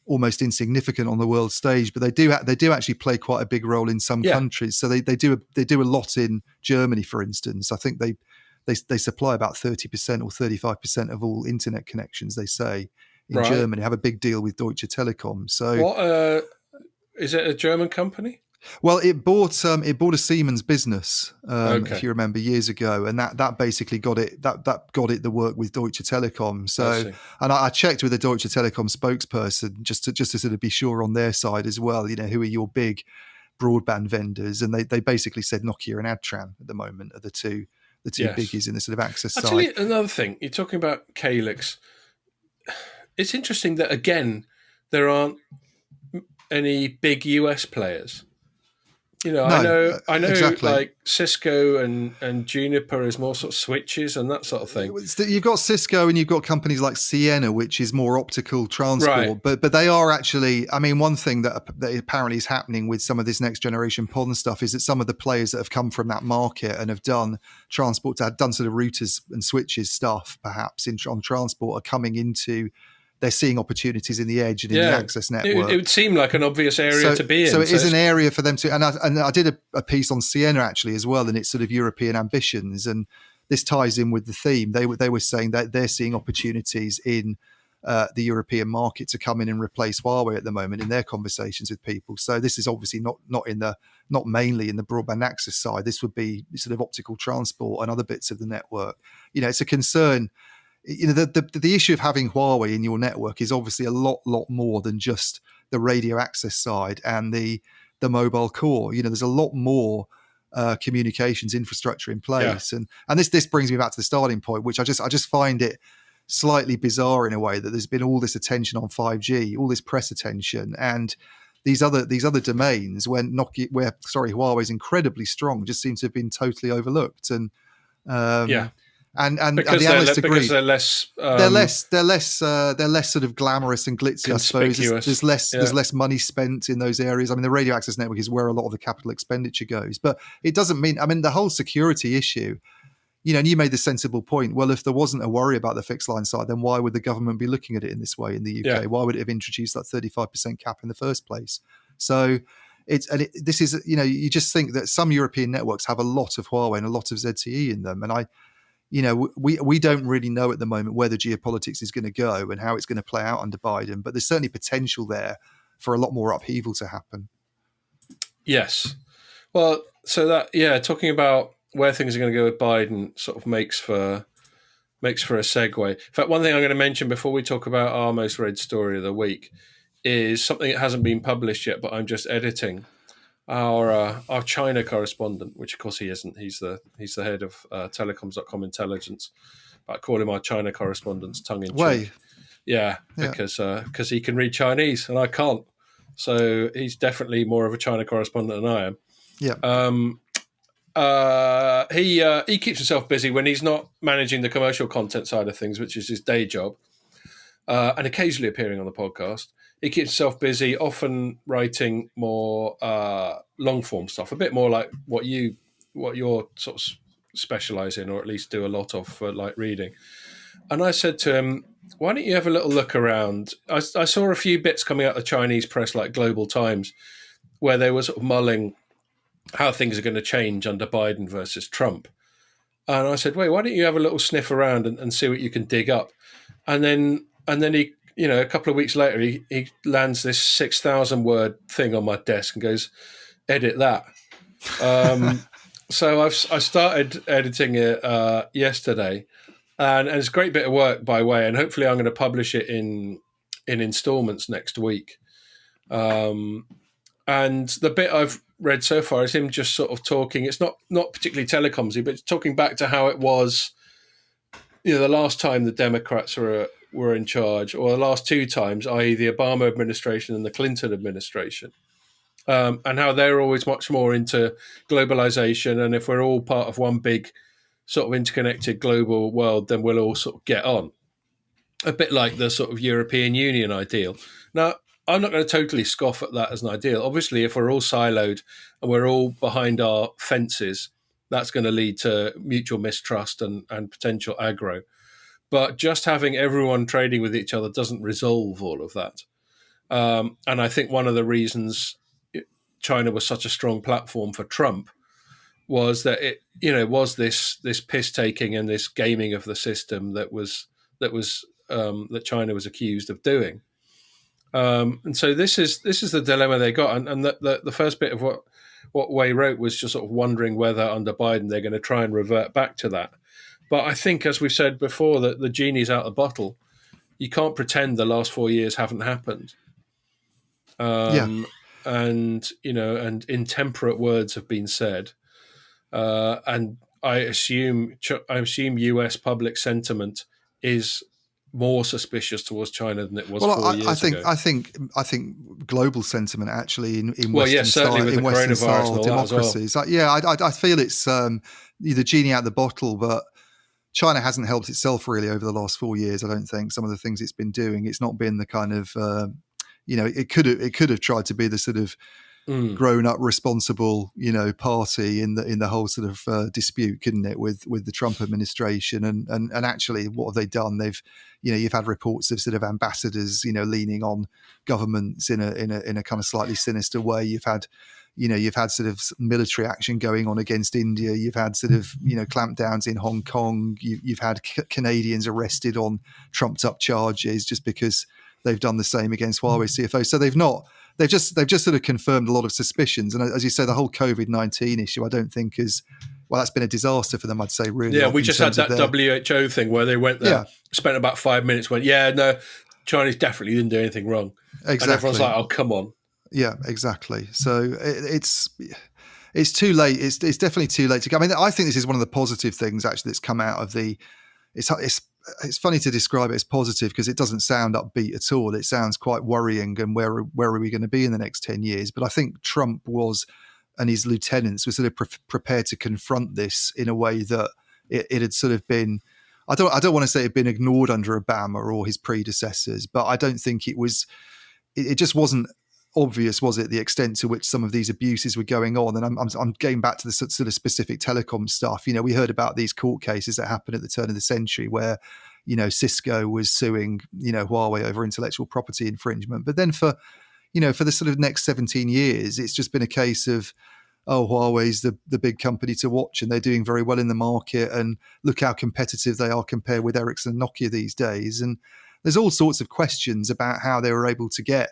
almost insignificant on the world stage, but they do actually play quite a big role in some countries. So they do a lot in Germany, for instance. I think they supply about 30% or 35% of all internet connections, they say, in Germany. Have a big deal with Deutsche Telekom. So what is it, a German company? Well, it bought a Siemens business, if you remember, years ago, and that basically got it the work with Deutsche Telekom. So, and I checked with the Deutsche Telekom spokesperson just to sort of be sure on their side as well. Who are your big broadband vendors? And they basically said Nokia and Adtran at the moment are the two biggies in the sort of access side. I'll tell you another thing. You're talking about Calix. It's interesting that again there aren't any big US players. I know exactly. Like Cisco and Juniper is more sort of switches and that sort of thing. You've got Cisco and you've got companies like Ciena, which is more optical transport. Right. But they are actually, I mean, one thing that apparently is happening with some of this next generation PON stuff is that some of the players that have come from that market and have done transport, done sort of routers and switches stuff, perhaps on transport, are coming into. They're seeing opportunities in the edge and in the access network. It would seem like an obvious area to be in. So it is an area for them to. And I did a piece on Ciena actually as well, and its sort of European ambitions. And this ties in with the theme. They were saying that they're seeing opportunities in the European market to come in and replace Huawei at the moment in their conversations with people. So this is obviously not mainly in the broadband access side. This would be sort of optical transport and other bits of the network. It's a concern. The issue of having Huawei in your network is obviously a lot more than just the radio access side and the mobile core. There's a lot more communications infrastructure in place, and this brings me back to the starting point, which I just find it slightly bizarre in a way that there's been all this attention on 5G, all this press attention, and these other domains where Huawei's incredibly strong just seem to have been totally overlooked, and And because the analysts agree because they're less they're less sort of glamorous and glitzy. I suppose there's less money spent in those areas. I mean, the radio access network is where a lot of the capital expenditure goes, but it doesn't mean. I mean, the whole security issue. And you made the sensible point. Well, if there wasn't a worry about the fixed line side, then why would the government be looking at it in this way in the UK? Yeah. Why would it have introduced that 35% cap in the first place? So. This is, you just think that some European networks have a lot of Huawei and a lot of ZTE in them, and we don't really know at the moment where the geopolitics is going to go and how it's going to play out under Biden, but there's certainly potential there for a lot more upheaval to happen. Yes. Well, so that, talking about where things are going to go with Biden sort of makes for a segue. In fact, one thing I'm going to mention before we talk about our most read story of the week is something that hasn't been published yet, but I'm just editing. Our China correspondent, which of course he isn't. He's the head of Telecoms.com intelligence. But I call him our China correspondent's tongue in cheek. Yeah, because he can read Chinese and I can't. So he's definitely more of a China correspondent than I am. Yeah. He keeps himself busy when he's not managing the commercial content side of things, which is his day job, and occasionally appearing on the podcast. He keeps himself busy, often writing more long form stuff, a bit more like what you're sort of specialize in, or at least do a lot of for like reading. And I said to him, why don't you have a little look around? I saw a few bits coming out of the Chinese press, like Global Times, where they were sort of mulling how things are going to change under Biden versus Trump. And I said, wait, why don't you have a little sniff around and see what you can dig up? And then he, a couple of weeks later, he lands this 6,000 word thing on my desk and goes, edit that. So I started editing it yesterday, and it's a great bit of work by way, and hopefully I'm going to publish it in installments next week. And the bit I've read so far is him just sort of talking. It's not particularly telecoms-y, but talking back to how it was, the last time the Democrats were in charge, or the last two times, i.e. the Obama administration and the Clinton administration, and how they're always much more into globalization. And if we're all part of one big sort of interconnected global world, then we'll all sort of get on. A bit like the sort of European Union ideal. Now, I'm not going to totally scoff at that as an ideal. Obviously, if we're all siloed and we're all behind our fences, that's going to lead to mutual mistrust and potential aggro. But just having everyone trading with each other doesn't resolve all of that. And I think one of the reasons China was such a strong platform for Trump was that it, was this piss taking and this gaming of the system that China was accused of doing. And so this is the dilemma they got. And the first bit of what Wei wrote was just sort of wondering whether under Biden they're going to try and revert back to that. But I think, as we've said before, that the genie's out of the bottle. You can't pretend the last 4 years haven't happened. And intemperate words have been said. And I assume US public sentiment is more suspicious towards China than it was 4 years ago. I think global sentiment actually in Western style, with in the Western coronavirus style democracies. Well. I feel it's the genie out of the bottle, but China hasn't helped itself really over the last 4 years. I don't think some of the things it's been doing. It's not been the kind of it could have tried to be the sort of grown up, responsible, party in the whole sort of dispute, couldn't it, with the Trump administration? And actually, what have they done? They've, you've had reports of sort of ambassadors, leaning on governments in a kind of slightly sinister way. You've had sort of military action going on against India. You've had sort of, clampdowns in Hong Kong. You've had Canadians arrested on trumped up charges just because they've done the same against Huawei CFO. So they've just sort of confirmed a lot of suspicions. And as you say, the whole COVID-19 issue, I don't think that's been a disaster for them, I'd say, really. Yeah, we just had that WHO thing where they went there, spent about 5 minutes, went, no, Chinese definitely didn't do anything wrong. Exactly. And everyone's like, oh, come on. Yeah, exactly. So it's too late. It's definitely too late to go. I mean, I think this is one of the positive things actually that's come out of the. It's funny to describe it as positive because it doesn't sound upbeat at all. It sounds quite worrying. And where are we going to be in the next 10 years? But I think Trump and his lieutenants were sort of prepared to confront this in a way that it had sort of been. I don't want to say it had been ignored under Obama or his predecessors, but I don't think it was. It just wasn't obvious, was it, the extent to which some of these abuses were going on? And I'm going back to the sort of specific telecom stuff. We heard about these court cases that happened at the turn of the century where, Cisco was suing, Huawei over intellectual property infringement. But then for the sort of next 17 years, it's just been a case of, Huawei's the big company to watch and they're doing very well in the market and look how competitive they are compared with Ericsson and Nokia these days. And there's all sorts of questions about how they were able to get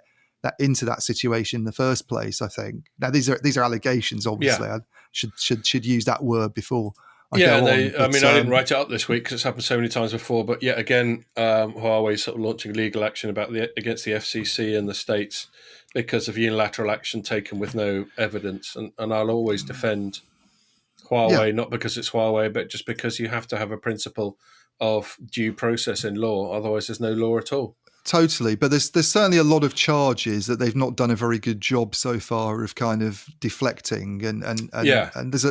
into that situation in the first place. I think now these are allegations. Obviously, I should use that word before. I didn't write it up this week because it's happened so many times before. But yet again, Huawei sort of launching legal action against the FCC in the States because of unilateral action taken with no evidence. And I'll always defend Huawei, not because it's Huawei, but just because you have to have a principle of due process in law. Otherwise, there's no law at all. Totally, but there's certainly a lot of charges that they've not done a very good job so far of kind of deflecting, and there's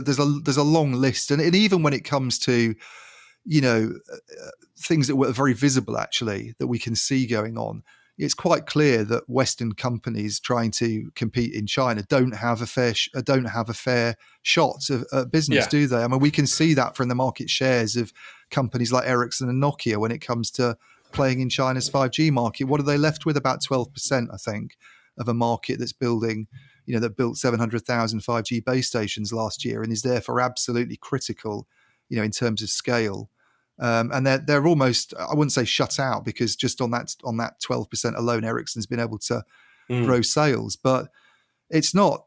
a long list, and even when it comes to things that were very visible actually that we can see going on, it's quite clear that Western companies trying to compete in China don't have a fair shot of business, do they? I mean, we can see that from the market shares of companies like Ericsson and Nokia when it comes to playing in China's 5G market. What are they left with? About 12%, I think, of a market that's building, that built 700,000 5G base stations last year and is therefore absolutely critical, in terms of scale. And they're almost, I wouldn't say shut out, because just on that 12% alone, Ericsson's been able to grow sales. But it's not,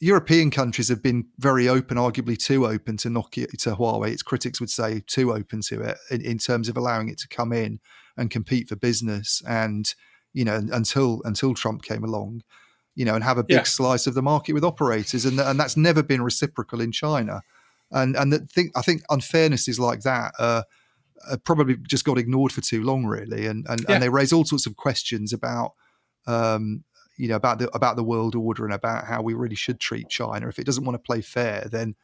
European countries have been very open, arguably too open to Huawei. Its critics would say too open to it in terms of allowing it to come in and compete for business. And, until Trump came along, and have a big slice of the market with operators. And that's never been reciprocal in China. And I think unfairnesses like that probably just got ignored for too long, really, and they raise all sorts of questions about about the world order and about how we really should treat China. If it doesn't want to play fair, then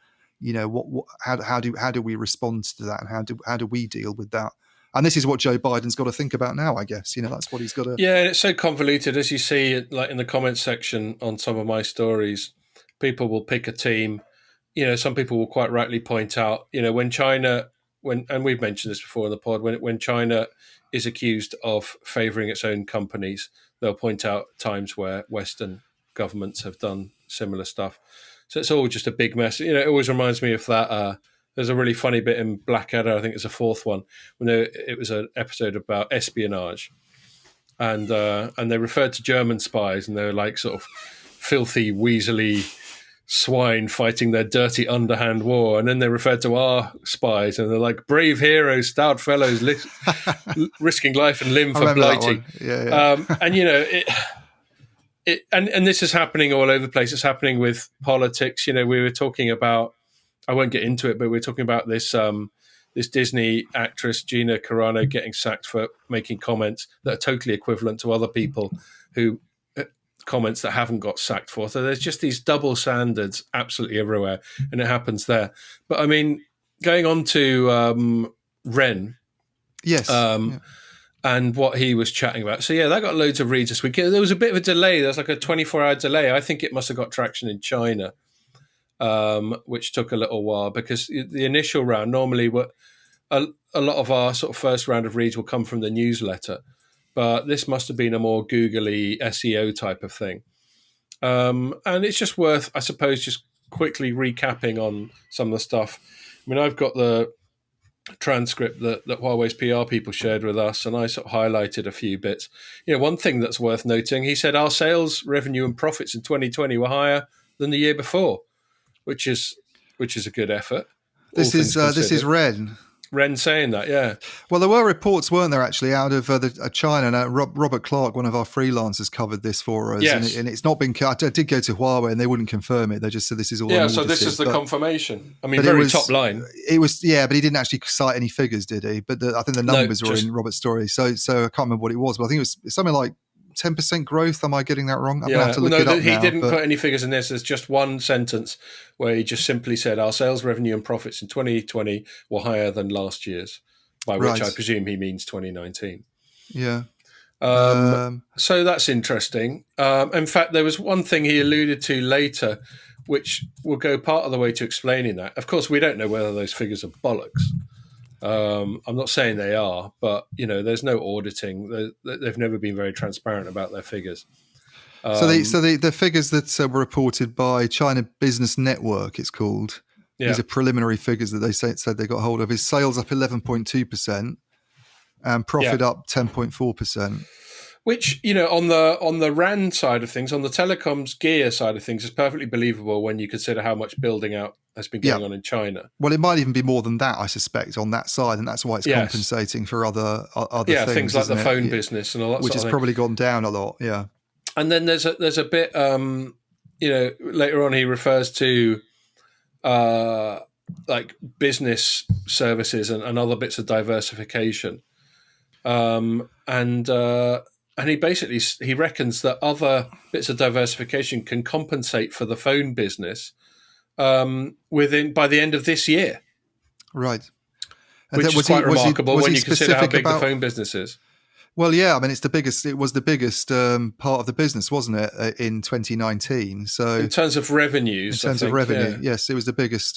how do we respond to that, and how do we deal with that? And this is what Joe Biden's got to think about now, I guess. That's what he's got to. Yeah, and it's so convoluted, as you see, like in the comments section on some of my stories. People will pick a team. Some people will quite rightly point out, when China, and we've mentioned this before in the pod, when China is accused of favouring its own companies, they'll point out times where Western governments have done similar stuff. So it's all just a big mess. It always reminds me of that. There's a really funny bit in Blackadder, I think it's the fourth one, when it was an episode about espionage, and they referred to German spies, and they were like sort of filthy, weaselly swine fighting their dirty underhand war, and then they referred to our spies and they're like brave heroes, stout fellows, risking life and limb for Blighty. And this is happening all over the place. It's happening with politics. We were talking about, I won't get into it, but we were talking about this this Disney actress Gina Carano getting sacked for making comments that are totally equivalent to other people who comments that haven't got sacked for. So there's just these double standards absolutely everywhere, and it happens there. But I mean, going on to Ren, yes, and what he was chatting about. So yeah, that got loads of reads this week. There was a bit of a delay. There's like a 24-hour delay. I think it must have got traction in China, which took a little while, because the initial round, normally a lot of our sort of first round of reads will come from the newsletter. But this must have been a more googly SEO type of thing. And it's just worth, I suppose, just quickly recapping on some of the stuff. I mean, I've got the transcript that Huawei's PR people shared with us, and I sort of highlighted a few bits. One thing that's worth noting, he said our sales revenue and profits in 2020 were higher than the year before, which is a good effort. This is Ren saying that, yeah. Well, there were reports, weren't there, actually, out of China. And Robert Clark, one of our freelancers, covered this for us. Yes. And it's not been. I did go to Huawei, and they wouldn't confirm it. They just said this is all. Yeah, so this is the confirmation. I mean, very top line. It was, yeah, but he didn't actually cite any figures, did he? But I think the numbers were in Robert's story. So I can't remember what it was, but I think it was something like 10% growth. Am I getting that wrong? I'm going to have to look it up he now, didn't put any figures in this. There's just one sentence where he just simply said our sales revenue and profits in 2020 were higher than last year's, by which I presume he means 2019. Yeah. So that's interesting. In fact, there was one thing he alluded to later, which will go part of the way to explaining that. Of course, we don't know whether those figures are bollocks. I'm not saying they are, but there's no auditing. They've never been very transparent about their figures. So the figures that were reported by China Business Network, it's called. Yeah. These are preliminary figures that they said they got hold of. Is sales up 11.2% and profit up 10.4%. Which, on the RAN side of things, on the telecoms gear side of things, is perfectly believable when you consider how much building out has been going on in China. Well, it might even be more than that, I suspect, on that side, and that's why it's compensating for other things like the phone business and all that, which has probably gone down a lot. Yeah, and then there's a bit, later on he refers to like business services and other bits of diversification, and he basically he reckons that other bits of diversification can compensate for the phone business by the end of this year. Right. Which is quite remarkable when you consider how big the phone business is. Well, yeah, I mean, it was the biggest part of the business, wasn't it, in 2019? So In terms of in revenues, I terms of think, revenue, yeah. yes, it was the biggest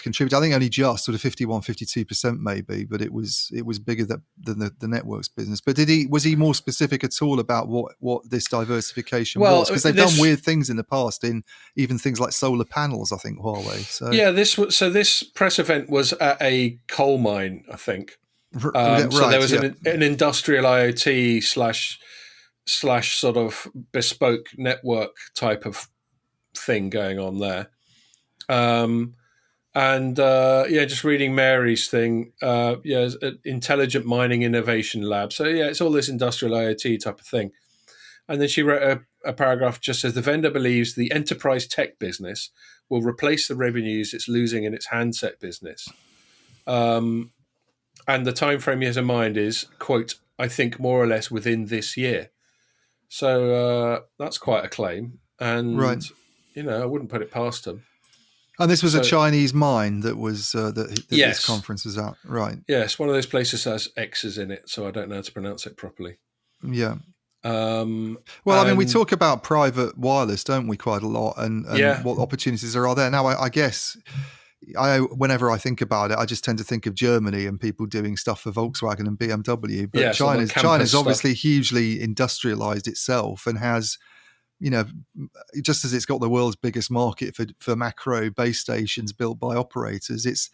contributor. I think only just sort of 52% maybe, but it was bigger than the networks business. But was he more specific at all about what this diversification was? Well, Because they've done weird things in the past, in even things like solar panels, I think, Huawei. So yeah, this press event was at a coal mine, I think. So there right, was yeah. an industrial IoT slash sort of bespoke network type of thing going on there. And just reading Mary's thing, Intelligent Mining Innovation Lab. So yeah, it's all this industrial IoT type of thing. And then she wrote a paragraph just says the vendor believes the enterprise tech business will replace the revenues it's losing in its handset business. And the time frame he has in mind is, quote, I think more or less within this year. So that's quite a claim. And, right. I wouldn't put it past them. And this was a Chinese mine that was that yes. this conference was at, right? Yes, one of those places that has X's in it, so I don't know how to pronounce it properly. Yeah. Well, I mean, we talk about private wireless, don't we, quite a lot, and what opportunities there are there. Now, I guess whenever I think about it, I just tend to think of Germany and people doing stuff for Volkswagen and BMW. But China's obviously hugely industrialized itself and has, just as it's got the world's biggest market for macro base stations built by operators, it's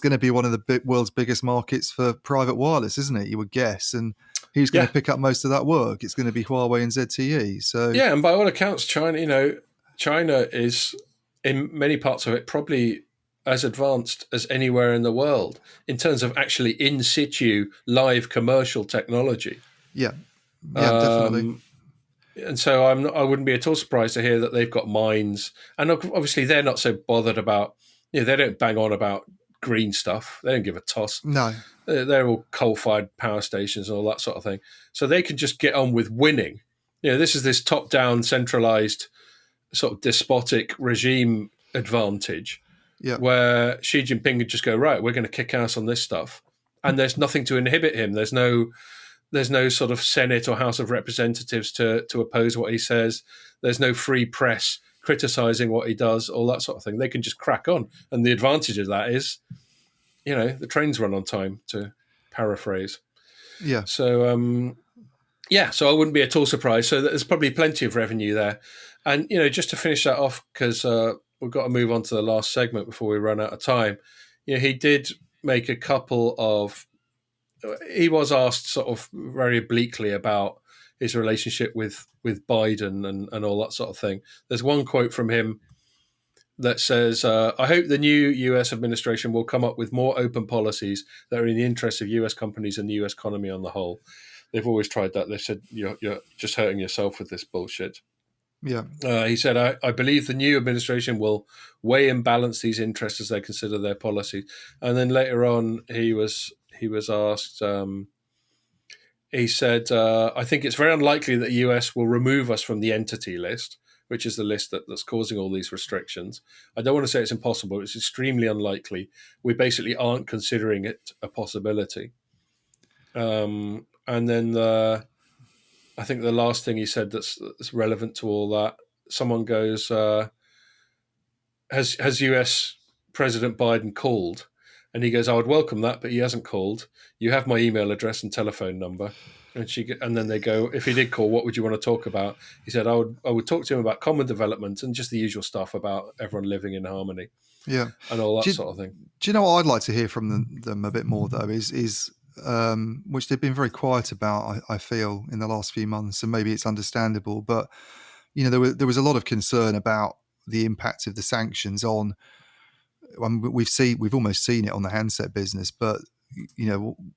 going to be one of the world's biggest markets for private wireless, isn't it? You would guess. And who's going to pick up most of that work? It's going to be Huawei and ZTE. So yeah, and by all accounts, China is in many parts of it probably as advanced as anywhere in the world in terms of actually in situ live commercial technology. Yeah, definitely. And so I wouldn't be at all surprised to hear that they've got mines, and obviously they're not so bothered about. They don't bang on about green stuff. They don't give a toss. No, they're all coal-fired power stations and all that sort of thing. So they can just get on with winning. This is this top-down, centralized, sort of despotic regime advantage, where Xi Jinping could just go, right, we're going to kick ass on this stuff, and there's nothing to inhibit him. There's no sort of Senate or House of Representatives to oppose what he says. There's no free press criticizing what he does, all that sort of thing. They can just crack on. And the advantage of that is, the trains run on time, to paraphrase. Yeah. So, so I wouldn't be at all surprised. So there's probably plenty of revenue there. And, just to finish that off, because we've got to move on to the last segment before we run out of time. He did make a couple of, he was asked sort of very obliquely about his relationship with Biden and all that sort of thing. There's one quote from him that says, I hope the new US administration will come up with more open policies that are in the interest of US companies and the US economy on the whole. They've always tried that. They've said, you're just hurting yourself with this bullshit. Yeah. He said, I believe the new administration will weigh and balance these interests as they consider their policy. And then later on, he was asked, he said, I think it's very unlikely that the US will remove us from the entity list, which is the list that's causing all these restrictions. I don't want to say it's impossible. It's extremely unlikely. We basically aren't considering it a possibility. And then I think the last thing he said that's relevant to all that, someone goes, has US President Biden called? And he goes, I would welcome that, but he hasn't called. You have my email address and telephone number. And then they go, if he did call, what would you want to talk about? He said, I would talk to him about common development and just the usual stuff about everyone living in harmony. Yeah. And all that sort of thing. Do you know what I'd like to hear from them a bit more, though, is which they've been very quiet about, I feel, in the last few months, and maybe it's understandable, but there was a lot of concern about the impact of the sanctions on. We've almost seen it on the handset business, but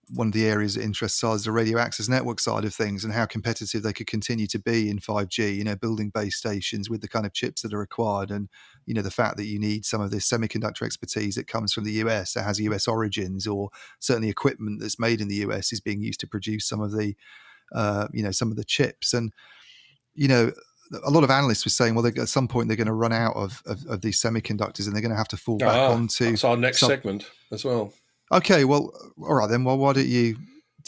one of the areas that interests us is the radio access network side of things and how competitive they could continue to be in 5G. Building base stations with the kind of chips that are required, and the fact that you need some of this semiconductor expertise that comes from the US, that has US origins, or certainly equipment that's made in the US is being used to produce some of the some of the chips. And a lot of analysts were saying, well, at some point they're going to run out of these semiconductors and they're going to have to fall back onto. That's our next segment as well. Okay, well, all right then. Well, why don't you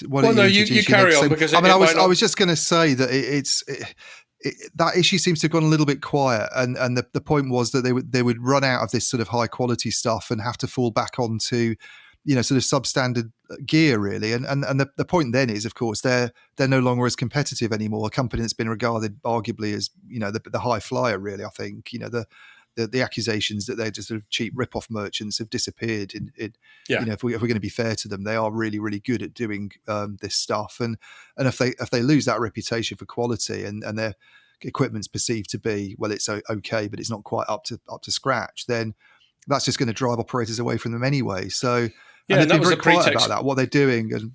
Well, no, you carry on because I mean, I was just going to say that that issue seems to have gone a little bit quiet, and the point was that they would run out of this sort of high quality stuff and have to fall back onto, sort of substandard gear, really. And the point then is, of course, they're no longer as competitive anymore. A company that's been regarded arguably as the high flyer, really. I think the accusations that they're just sort of cheap rip-off merchants have disappeared. If we're going to be fair to them, they are really, really good at doing this stuff. And if they lose that reputation for quality and their equipment's perceived to be, well, it's okay, but it's not quite up to scratch, then that's just going to drive operators away from them anyway. So and they've been very quiet about that, what they're doing. And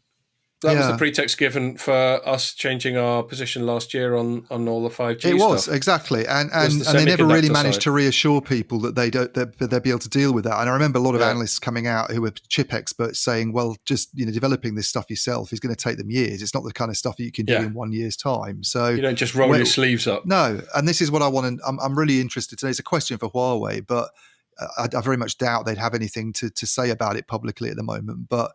that was the pretext given for us changing our position last year on all the 5G stuff. It was, exactly. And they never really managed to reassure people that they'll be able to deal with that. And I remember a lot of analysts coming out who were chip experts saying, well, just developing this stuff yourself is going to take them years. It's not the kind of stuff that you can do in 1 year's time. So you don't just roll your sleeves up. No. And this is what I want. And I'm really interested today. It's a question for Huawei, but I very much doubt they'd have anything to say about it publicly at the moment. But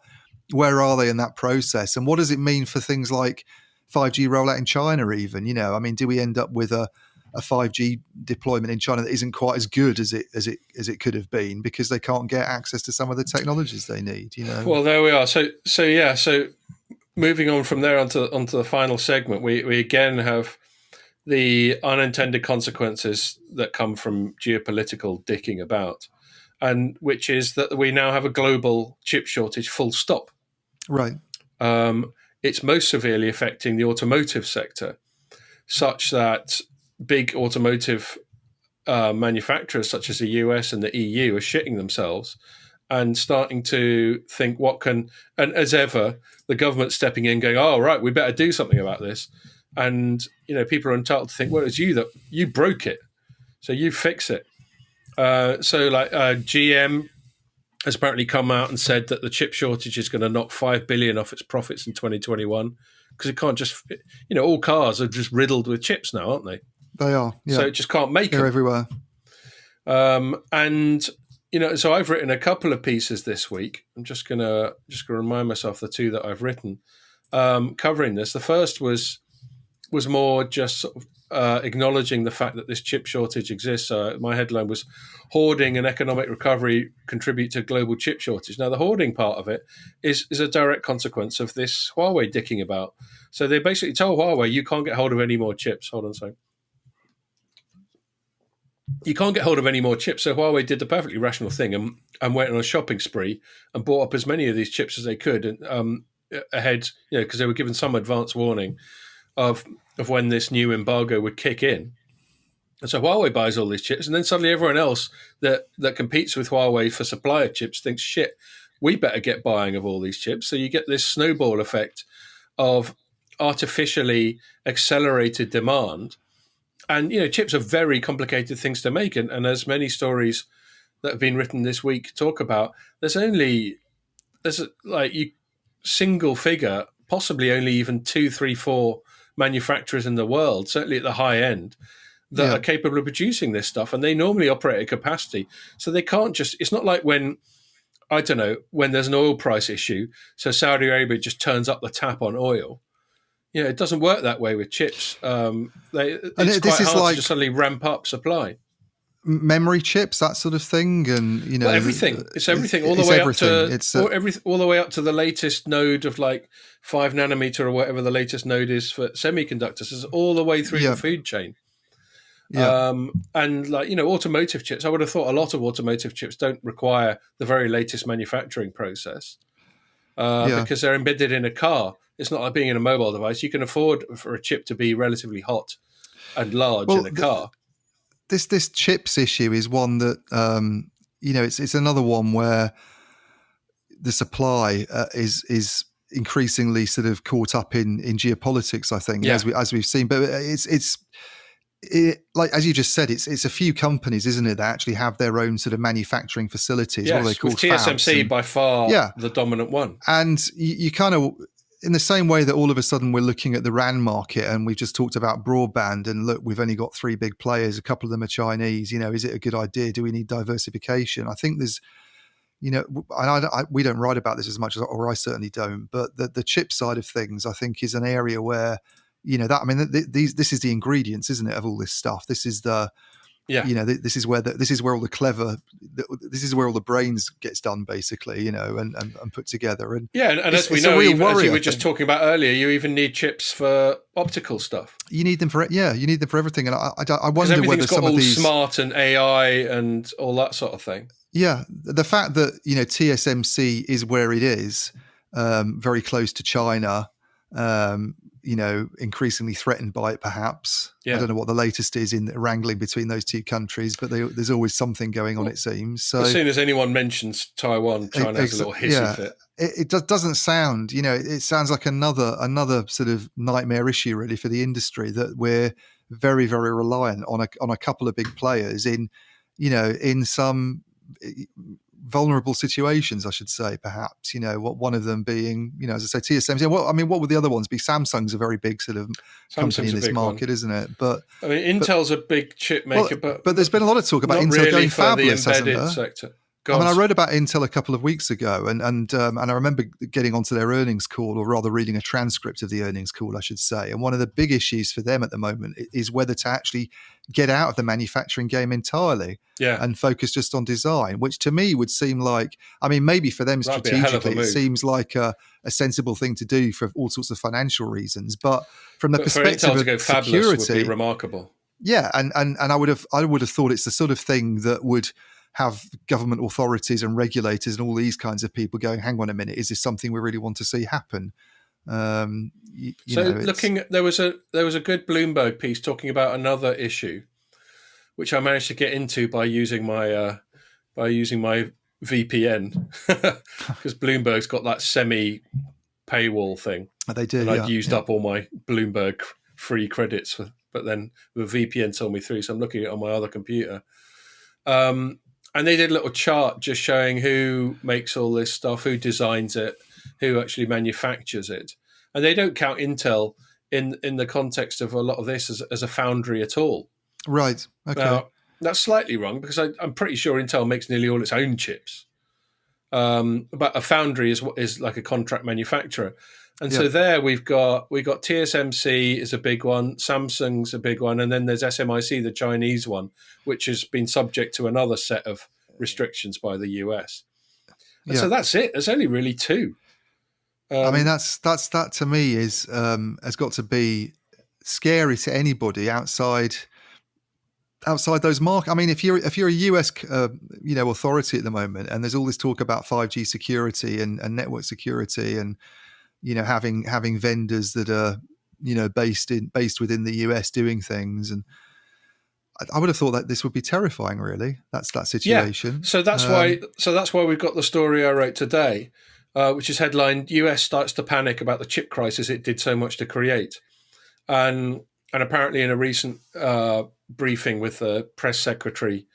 where are they in that process, and what does it mean for things like 5G rollout in China? Even I mean, do we end up with a 5G deployment in China that isn't quite as good as it could have been because they can't get access to some of the technologies they need? Well, there we are. So moving on from there onto the final segment, we again have the unintended consequences that come from geopolitical dicking about, and which is that we now have a global chip shortage, full stop. Right. It's most severely affecting the automotive sector, such that big automotive manufacturers such as the US and the EU are shitting themselves and starting to think and as ever, the government's stepping in going, oh, right, we better do something about this. And, people are entitled to think, well, it's you broke it, so you fix it. So GM has apparently come out and said that the chip shortage is going to knock $5 billion off its profits in 2021 because it can't just, all cars are just riddled with chips now, aren't they? They are. Yeah. So it just can't make them. They're everywhere. And so I've written a couple of pieces this week. I'm just gonna remind myself the two that I've written covering this. The first was more just sort of acknowledging the fact that this chip shortage exists. My headline was "Hoarding and Economic Recovery Contribute to Global Chip Shortage." Now, the hoarding part of it is a direct consequence of this Huawei dicking about. So they basically tell Huawei, you can't get hold of any more chips. Hold on a second. You can't get hold of any more chips. So Huawei did the perfectly rational thing and went on a shopping spree and bought up as many of these chips as they could and ahead, because they were given some advance warning of when this new embargo would kick in. And so Huawei buys all these chips, and then suddenly everyone else that competes with Huawei for supply of chips thinks, shit, we better get buying of all these chips. So you get this snowball effect of artificially accelerated demand. And, chips are very complicated things to make. And as many stories that have been written this week talk about, there's single figure, possibly only even 2, 3, 4 manufacturers in the world, certainly at the high end, that are capable of producing this stuff. And they normally operate at capacity. So they can't it's not like when there's an oil price issue, so Saudi Arabia just turns up the tap on oil. It doesn't work that way with chips. It's quite hard to just suddenly ramp up supply. Memory chips, that sort of thing, and everything. It's everything, all the way up to the latest node of 5 nanometer or whatever the latest node is for semiconductors. It's all the way through the food chain. Yeah. And automotive chips. I would have thought a lot of automotive chips don't require the very latest manufacturing process because they're embedded in a car. It's not like being in a mobile device. You can afford for a chip to be relatively hot and large in a car. This chips issue is one that it's another one where the supply is increasingly sort of caught up in geopolitics, I think, as we've seen. But it's like as you just said, it's a few companies, isn't it, that actually have their own sort of manufacturing facilities. Yes, what are they called? With TSMC by far the dominant one. And you kind of, in the same way that all of a sudden we're looking at the RAN market and we've just talked about broadband and look, we've only got 3 big players, a couple of them are Chinese, is it a good idea? Do we need diversification? I think there's we don't write about this as much as, or I certainly don't, but the chip side of things, I think, is an area where, this is the ingredients, isn't it, of all this stuff. This is this is where all the clever, this is where all the brains gets done, basically, and put together. And and as we know, as you were just talking about earlier, you even need chips for optical stuff. You need them for everything. And I wonder whether some of these smart and AI and all that sort of thing. Yeah, the fact that TSMC is where it is, very close to China. Increasingly threatened by it, perhaps. Yeah. I don't know what the latest is in wrangling between those two countries, but there's always something going on, it seems. So as soon as anyone mentions Taiwan, China has a little hissy fit. It doesn't sound, it sounds like another sort of nightmare issue, really, for the industry, that we're very, very reliant on a couple of big players in some vulnerable situations, I should say, perhaps, what one of them being, as I say, TSMC. What would the other ones be? Samsung's a very big sort of company in this market, isn't it? But Intel's a big chip maker, but there's been a lot of talk about Intel going fabless, hasn't there? Sector. I wrote about Intel a couple of weeks ago, and I remember getting onto their earnings call, or rather reading a transcript of the earnings call, I should say. And one of the big issues for them at the moment is whether to actually get out of the manufacturing game entirely and focus just on design, which to me would seem like, maybe for them strategically, it seems like a sensible thing to do for all sorts of financial reasons. But from the perspective of security, would be remarkable. Yeah, and I would have thought it's the sort of thing that would have government authorities and regulators and all these kinds of people going, hang on a minute, is this something we really want to see happen? Looking at, there was a good Bloomberg piece talking about another issue, which I managed to get into by using my VPN, because Bloomberg's got that semi paywall thing. They do. And I'd used up all my Bloomberg free credits, but then the VPN told me through, so I'm looking at it on my other computer. And they did a little chart just showing who makes all this stuff, who designs it, who actually manufactures it. And they don't count Intel in the context of a lot of this as a foundry at all. Right. Okay. Now, that's slightly wrong, because I'm pretty sure Intel makes nearly all its own chips. But a foundry is like a contract manufacturer. And so there we've got TSMC is a big one, Samsung's a big one, and then there's SMIC, the Chinese one, which has been subject to another set of restrictions by the US. And so that's it. There's only really two. That to me is has got to be scary to anybody outside those markets. If you're a US authority at the moment, and there's all this talk about 5G security and network security, and having vendors that are based within the US doing things, and I would have thought that this would be terrifying. Really, that's that situation. So that's why we've got the story I wrote today, which is headlined: US starts to panic about the chip crisis it did so much to create, and apparently in a recent briefing with the press secretary,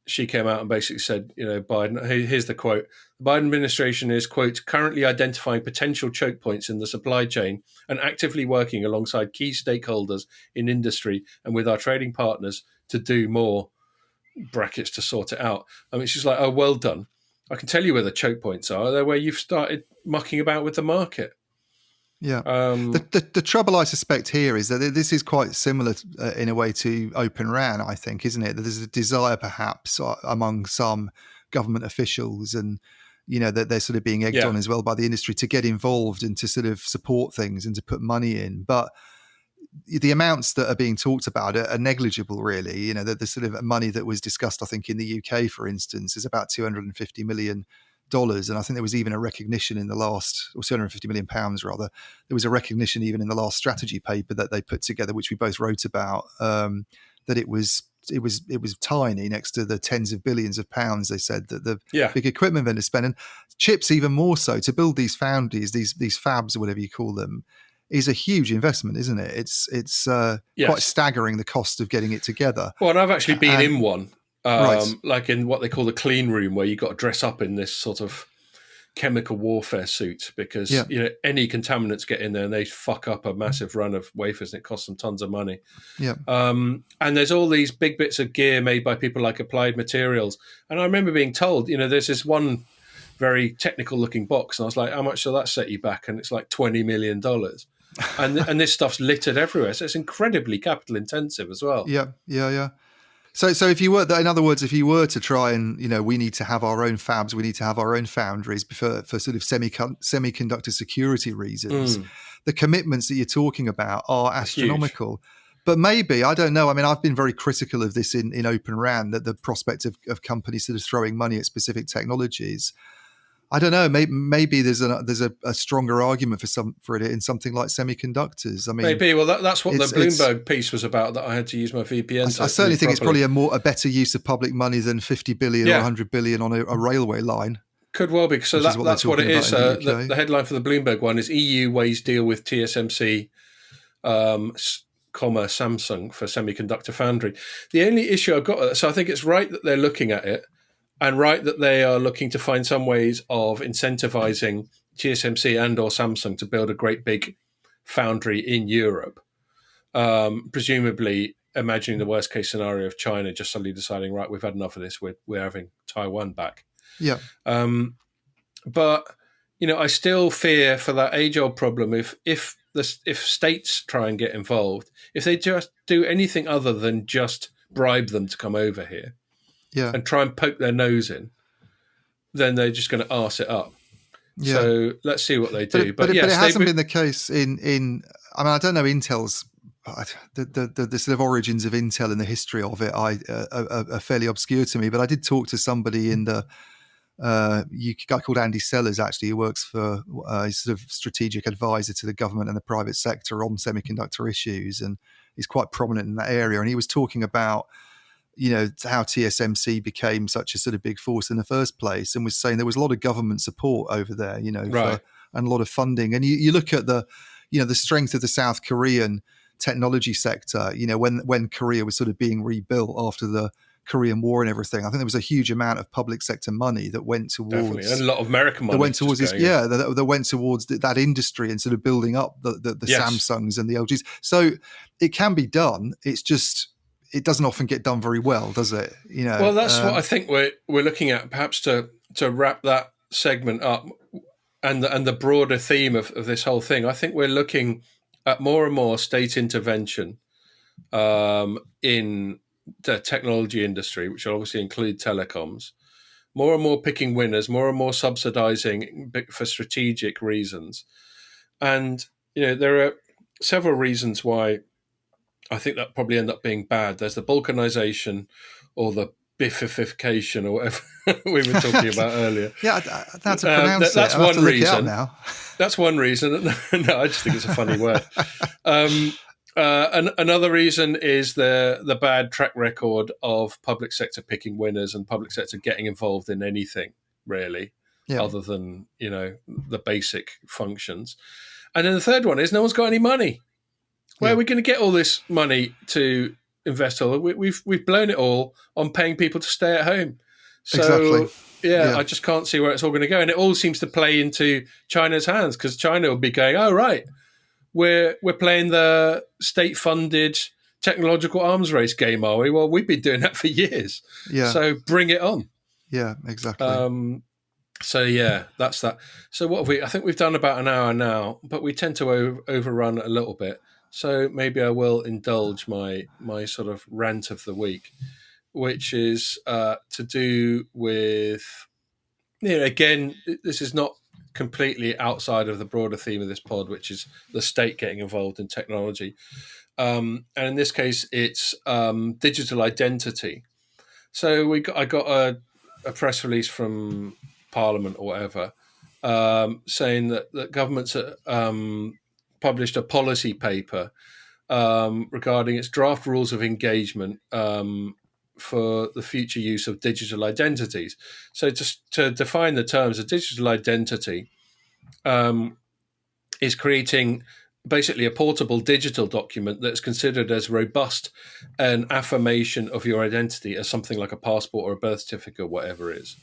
she came out and basically said, Biden, here's the quote: the Biden administration is, quote, currently identifying potential choke points in the supply chain and actively working alongside key stakeholders in industry and with our trading partners to do more, brackets, to sort it out. She's like, oh, well done. I can tell you where the choke points are. They're where you've started mucking about with the market. Yeah. The trouble I suspect here is that this is quite similar in a way to Open RAN, I think, isn't it? That there's a desire perhaps among some government officials, and that they're sort of being egged on as well by the industry to get involved and to sort of support things and to put money in. But the amounts that are being talked about are negligible, really. The sort of money that was discussed, I think, in the UK, for instance, is about $250 million. And I think there was even a recognition in the last, or £250 million rather. There was a recognition even in the last strategy paper that they put together, which we both wrote about, that it was tiny next to the tens of billions of pounds they said that the big equipment vendors spend, and chips even more so. To build these foundries, these fabs or whatever you call them, is a huge investment, isn't it? It's quite staggering, the cost of getting it together. Well, and I've actually been in one. Like in what they call the clean room, where you got to dress up in this sort of chemical warfare suit because any contaminants get in there and they fuck up a massive run of wafers and it costs them tons of money. Yeah. And there's all these big bits of gear made by people like Applied Materials. And I remember being told, there's this one very technical looking box, and I was like, how much will that set you back? And it's like $20 million. And this stuff's littered everywhere. So it's incredibly capital intensive as well. Yeah. So if you were, in other words, if you were to try and, we need to have our own fabs, we need to have our own foundries for sort of semiconductor security reasons, the commitments that you're talking about are astronomical. Huge. But maybe, I don't know. I mean, I've been very critical of this in Open RAN, that the prospect of companies sort of throwing money at specific technologies. I don't know. Maybe there's a stronger argument for it in something like semiconductors. I mean, maybe. Well, that's what the Bloomberg piece was about. That I had to use my VPN. I certainly think it's probably a better use of public money than 50 billion or 100 billion on a railway line. Could well be. So that's what it is. The headline for the Bloomberg one is EU weighs deal with TSMC, Samsung for semiconductor foundry. The only issue I've got, so I think it's right that they're looking at it. And right that they are looking to find some ways of incentivizing TSMC and or Samsung to build a great big foundry in Europe. Presumably imagining the worst case scenario of China just suddenly deciding, right, we've had enough of this, we're having Taiwan back. Yeah. But, I still fear for that age-old problem if states try and get involved, if they just do anything other than just bribe them to come over here, and try and poke their nose in, then they're just going to arse it up. Yeah. So let's see what they do. But it hasn't been the case in. I mean, I don't know Intel's the sort of origins of Intel and the history of it are fairly obscure to me. But I did talk to somebody in the a guy called Andy Sellers, actually, who works for he's sort of strategic advisor to the government and the private sector on semiconductor issues, and he's quite prominent in that area. And he was talking about how TSMC became such a sort of big force in the first place, and was saying there was a lot of government support over there, right. And a lot of funding. And you look at the strength of the South Korean technology sector, when Korea was sort of being rebuilt after the Korean War and everything. I think there was a huge amount of public sector money that went towards, definitely, and a lot of American money that went towards that went towards that industry and sort of building up the yes. Samsungs and the LGs. So it can be done. It's just, it doesn't often get done very well, does it? Well, that's what I think we're looking at, perhaps to wrap that segment up, and the broader theme of this whole thing. I think we're looking at more and more state intervention in the technology industry, which will obviously include telecoms. More and more picking winners, more and more subsidizing for strategic reasons, and there are several reasons why I think that probably end up being bad. There's the balkanization or the biffification or whatever we were talking about earlier. Yeah, that's pronounce that's it. one reason. Now. That's one reason. No, I just think it's a funny word. Another reason is the bad track record of public sector picking winners and public sector getting involved in anything really, other than the basic functions. And then the third one is no one's got any money. Where are we going to get all this money to invest? We've blown it all on paying people to stay at home. So exactly. I just can't see where it's all going to go. And it all seems to play into China's hands, because China will be going, oh, right, we're playing the state-funded technological arms race game, are we? Well, we've been doing that for years. Yeah. So bring it on. Yeah, exactly. That's that. So what have we? I think we've done about an hour now, but we tend to overrun a little bit. So maybe I will indulge my sort of rant of the week, which is to do with, again, this is not completely outside of the broader theme of this pod, which is the state getting involved in technology. And in this case, it's digital identity. So I got a press release from Parliament or whatever, saying that governments published a policy paper regarding its draft rules of engagement for the future use of digital identities. So just to define the terms, a digital identity is creating basically a portable digital document that's considered as robust an affirmation of your identity as something like a passport or a birth certificate, whatever it is.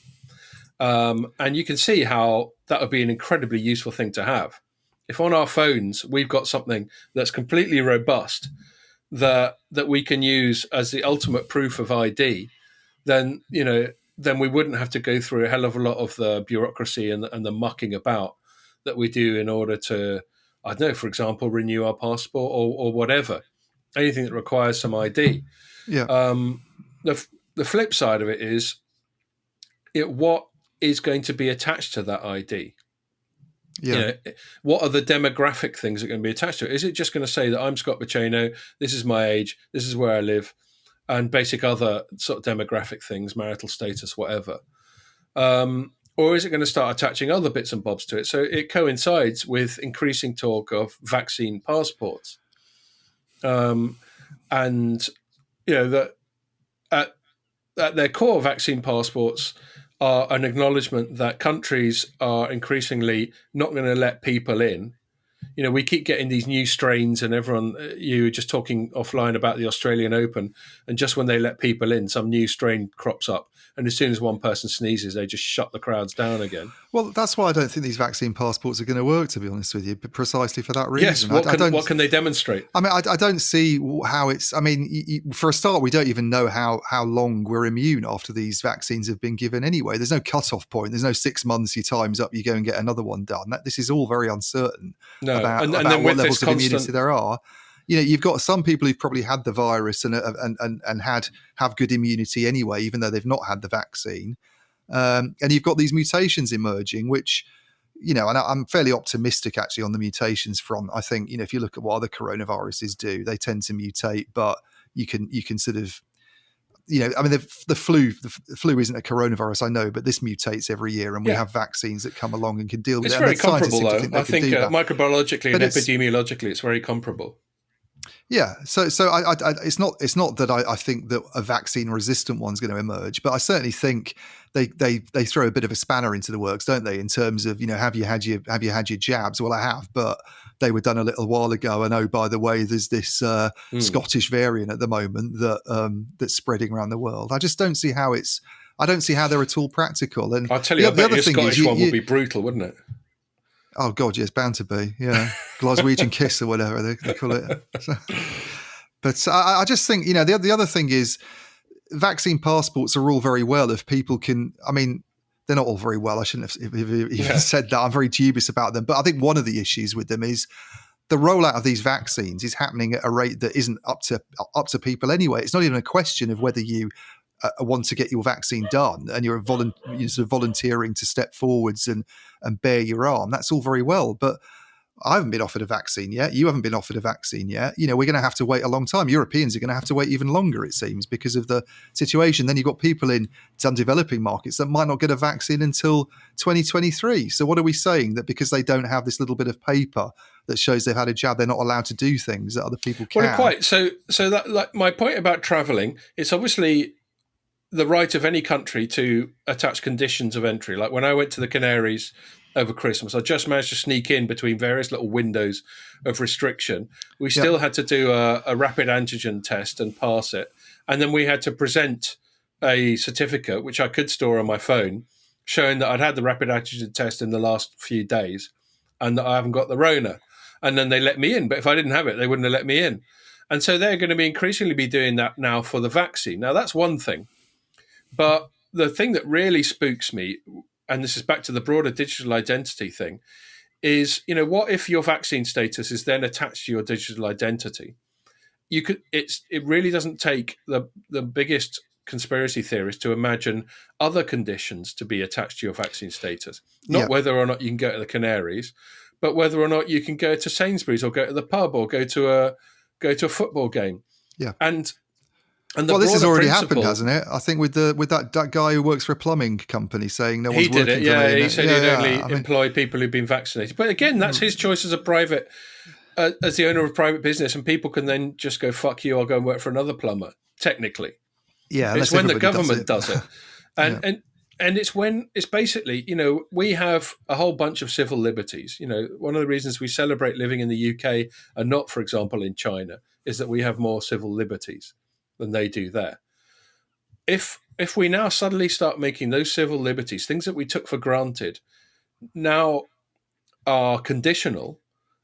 And you can see how that would be an incredibly useful thing to have. If on our phones we've got something that's completely robust that we can use as the ultimate proof of ID, then then we wouldn't have to go through a hell of a lot of the bureaucracy and the mucking about that we do in order to, I don't know, for example, renew our passport or whatever, anything that requires some ID. Yeah. The flip side of it is, what is going to be attached to that ID? Yeah. What are the demographic things that are going to be attached to it? Is it just going to say that I'm Scott Baceno, this is my age, this is where I live, and basic other sort of demographic things, marital status, whatever? Or is it going to start attaching other bits and bobs to it? So it coincides with increasing talk of vaccine passports. And, that at their core, vaccine passports are an acknowledgement that countries are increasingly not going to let people in. We keep getting these new strains, and everyone, you were just talking offline about the Australian Open, and just when they let people in, some new strain crops up. And as soon as one person sneezes, they just shut the crowds down again. Well, that's why I don't think these vaccine passports are going to work, to be honest with you, but precisely for that reason. Yes, what can they demonstrate? I mean, I don't see how it's... I mean, for a start, we don't even know how long we're immune after these vaccines have been given anyway. There's no cut-off point. There's no 6 months, your time's up, you go and get another one done. This is all very uncertain about what levels of immunity there are. You've got some people who've probably had the virus and have good immunity anyway, even though they've not had the vaccine. And you've got these mutations emerging, which, and I'm fairly optimistic actually on the mutations front. I think, if you look at what other coronaviruses do, they tend to mutate, but you can sort of, I mean, the flu isn't a coronavirus, I know, but this mutates every year, and we have vaccines that come along and can deal with it. It's very comparable, though. I think microbiologically and epidemiologically, it's very comparable. Yeah, so it's not that I think that a vaccine resistant one's going to emerge, but I certainly think they throw a bit of a spanner into the works, don't they? In terms of have you had your jabs? Well, I have, but they were done a little while ago, and oh, by the way, there's this Scottish variant at the moment that's spreading around the world. I just don't see how they're at all practical. And I'll tell you, I bet your Scottish one would be brutal, wouldn't it? Oh God, yes, bound to be. Yeah, Glaswegian kiss or whatever they call it. But I just think the other thing is, vaccine passports are all very well if people can. I mean, they're not all very well. I shouldn't have even said that. I'm very dubious about them. But I think one of the issues with them is the rollout of these vaccines is happening at a rate that isn't up to people anyway. It's not even a question of whether you want to get your vaccine done and you're sort of volunteering to step forwards and bear your arm. That's all very well, but I haven't been offered a vaccine yet. You haven't been offered a vaccine yet. We're going to have to wait a long time. Europeans are going to have to wait even longer, it seems, because of the situation. Then you've got people in some developing markets that might not get a vaccine until 2023. So what are we saying? That because they don't have this little bit of paper that shows they've had a jab, they're not allowed to do things that other people can? Well, quite. So that, like, my point about travelling, it's obviously the right of any country to attach conditions of entry. Like when I went to the Canaries over Christmas, I just managed to sneak in between various little windows of restriction. We still had to do a rapid antigen test and pass it. And then we had to present a certificate, which I could store on my phone, showing that I'd had the rapid antigen test in the last few days and that I haven't got the Rona. And then they let me in. But if I didn't have it, they wouldn't have let me in. And so they're going to be increasingly be doing that now for the vaccine. Now, that's one thing. But the thing that really spooks me, and this is back to the broader digital identity thing, is, what if your vaccine status is then attached to your digital identity? It really doesn't take the biggest conspiracy theorist to imagine other conditions to be attached to your vaccine status. Not whether or not you can go to the Canaries, but whether or not you can go to Sainsbury's or go to the pub or go to a football game. Yeah. And this has already happened, hasn't it? I think with that guy who works for a plumbing company saying no one's working for me. He said he'd only employ people who've been vaccinated. But again, that's his choice as as the owner of a private business, and people can then just go, fuck you, I'll go and work for another plumber, technically. Yeah, it's when the government does it. And it's basically, we have a whole bunch of civil liberties. One of the reasons we celebrate living in the UK and not, for example, in China, is that we have more civil liberties than they do there. If if we now suddenly start making those civil liberties, things that we took for granted, now are conditional,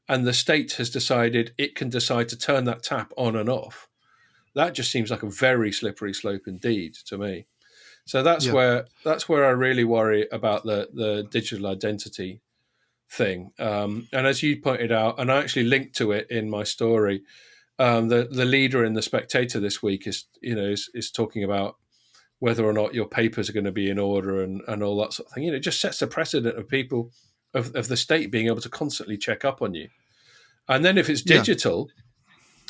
and the state has decided it can decide to turn that tap on and off, that just seems like a very slippery slope indeed to me. So that's where I really worry about the digital identity thing. And as you pointed out, and I actually linked to it in my story, the leader in the Spectator this week is talking about whether or not your papers are going to be in order and all that sort of thing. It just sets the precedent of people of the state being able to constantly check up on you. And then if it's digital,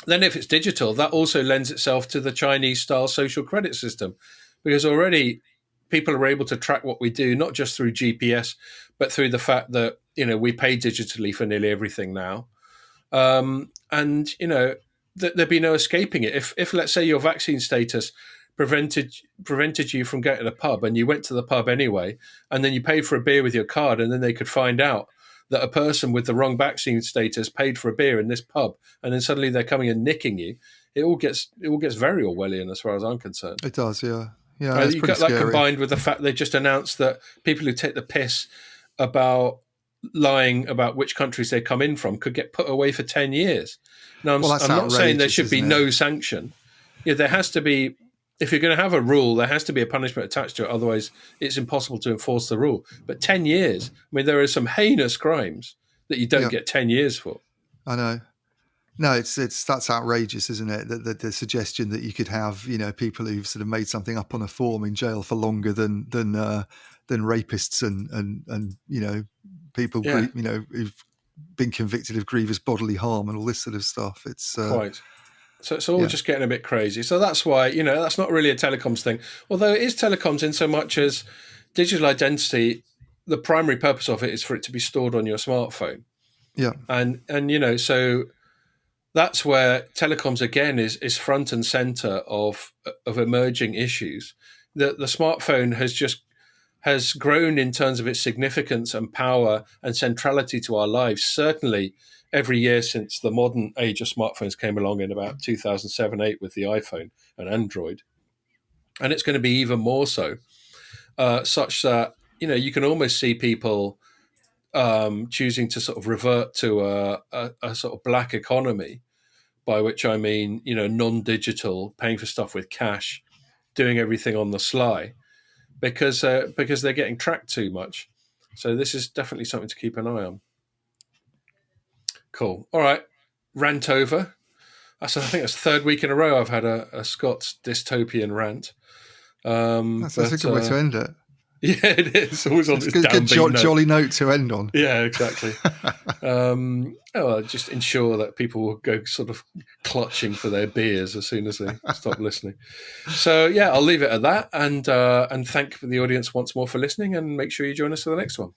that also lends itself to the Chinese style social credit system, because already people are able to track what we do, not just through GPS, but through the fact that, we pay digitally for nearly everything now. And, there'd be no escaping it. If let's say your vaccine status prevented you from getting a pub, and you went to the pub anyway, and then you paid for a beer with your card, and then they could find out that a person with the wrong vaccine status paid for a beer in this pub, and then suddenly they're coming and nicking you. It all gets very Orwellian as far as I'm concerned. It does, yeah. Yeah, it's you pretty got that scary. combined with the fact they just announced that people who take the piss about lying about which countries they come in from could get put away for 10 years. Now, I'm not saying there should be no sanction. Yeah, there has to be. If you're going to have a rule, there has to be a punishment attached to it. Otherwise, it's impossible to enforce the rule. But 10 years, I mean, there are some heinous crimes that you don't get 10 years for. I know. No, that's outrageous, isn't it? The suggestion that you could have, people who've sort of made something up on a form in jail for longer than rapists and people who've been convicted of grievous bodily harm and all this sort of stuff. It's quite. So it's all just getting a bit crazy. So that's why, that's not really a telecoms thing. Although it is telecoms in so much as digital identity, the primary purpose of it is for it to be stored on your smartphone. Yeah. And so that's where telecoms again is front and center of emerging issues. The smartphone has grown in terms of its significance and power and centrality to our lives, certainly every year since the modern age of smartphones came along in about 2007-8 with the iPhone and Android. And it's going to be even more so, such that, you can almost see people choosing to sort of revert to a sort of black economy, by which I mean, non-digital, paying for stuff with cash, doing everything on the sly, because they're getting tracked too much. So this is definitely something to keep an eye on. Cool. All right. Rant over. I think that's the third week in a row I've had a Scott's dystopian rant. That's a good way to end it. Yeah, it is. It's always on this good jolly note to end on. Yeah, exactly. Just ensure that people will go sort of clutching for their beers as soon as they stop listening. So, yeah, I'll leave it at that and thank the audience once more for listening, and make sure you join us for the next one.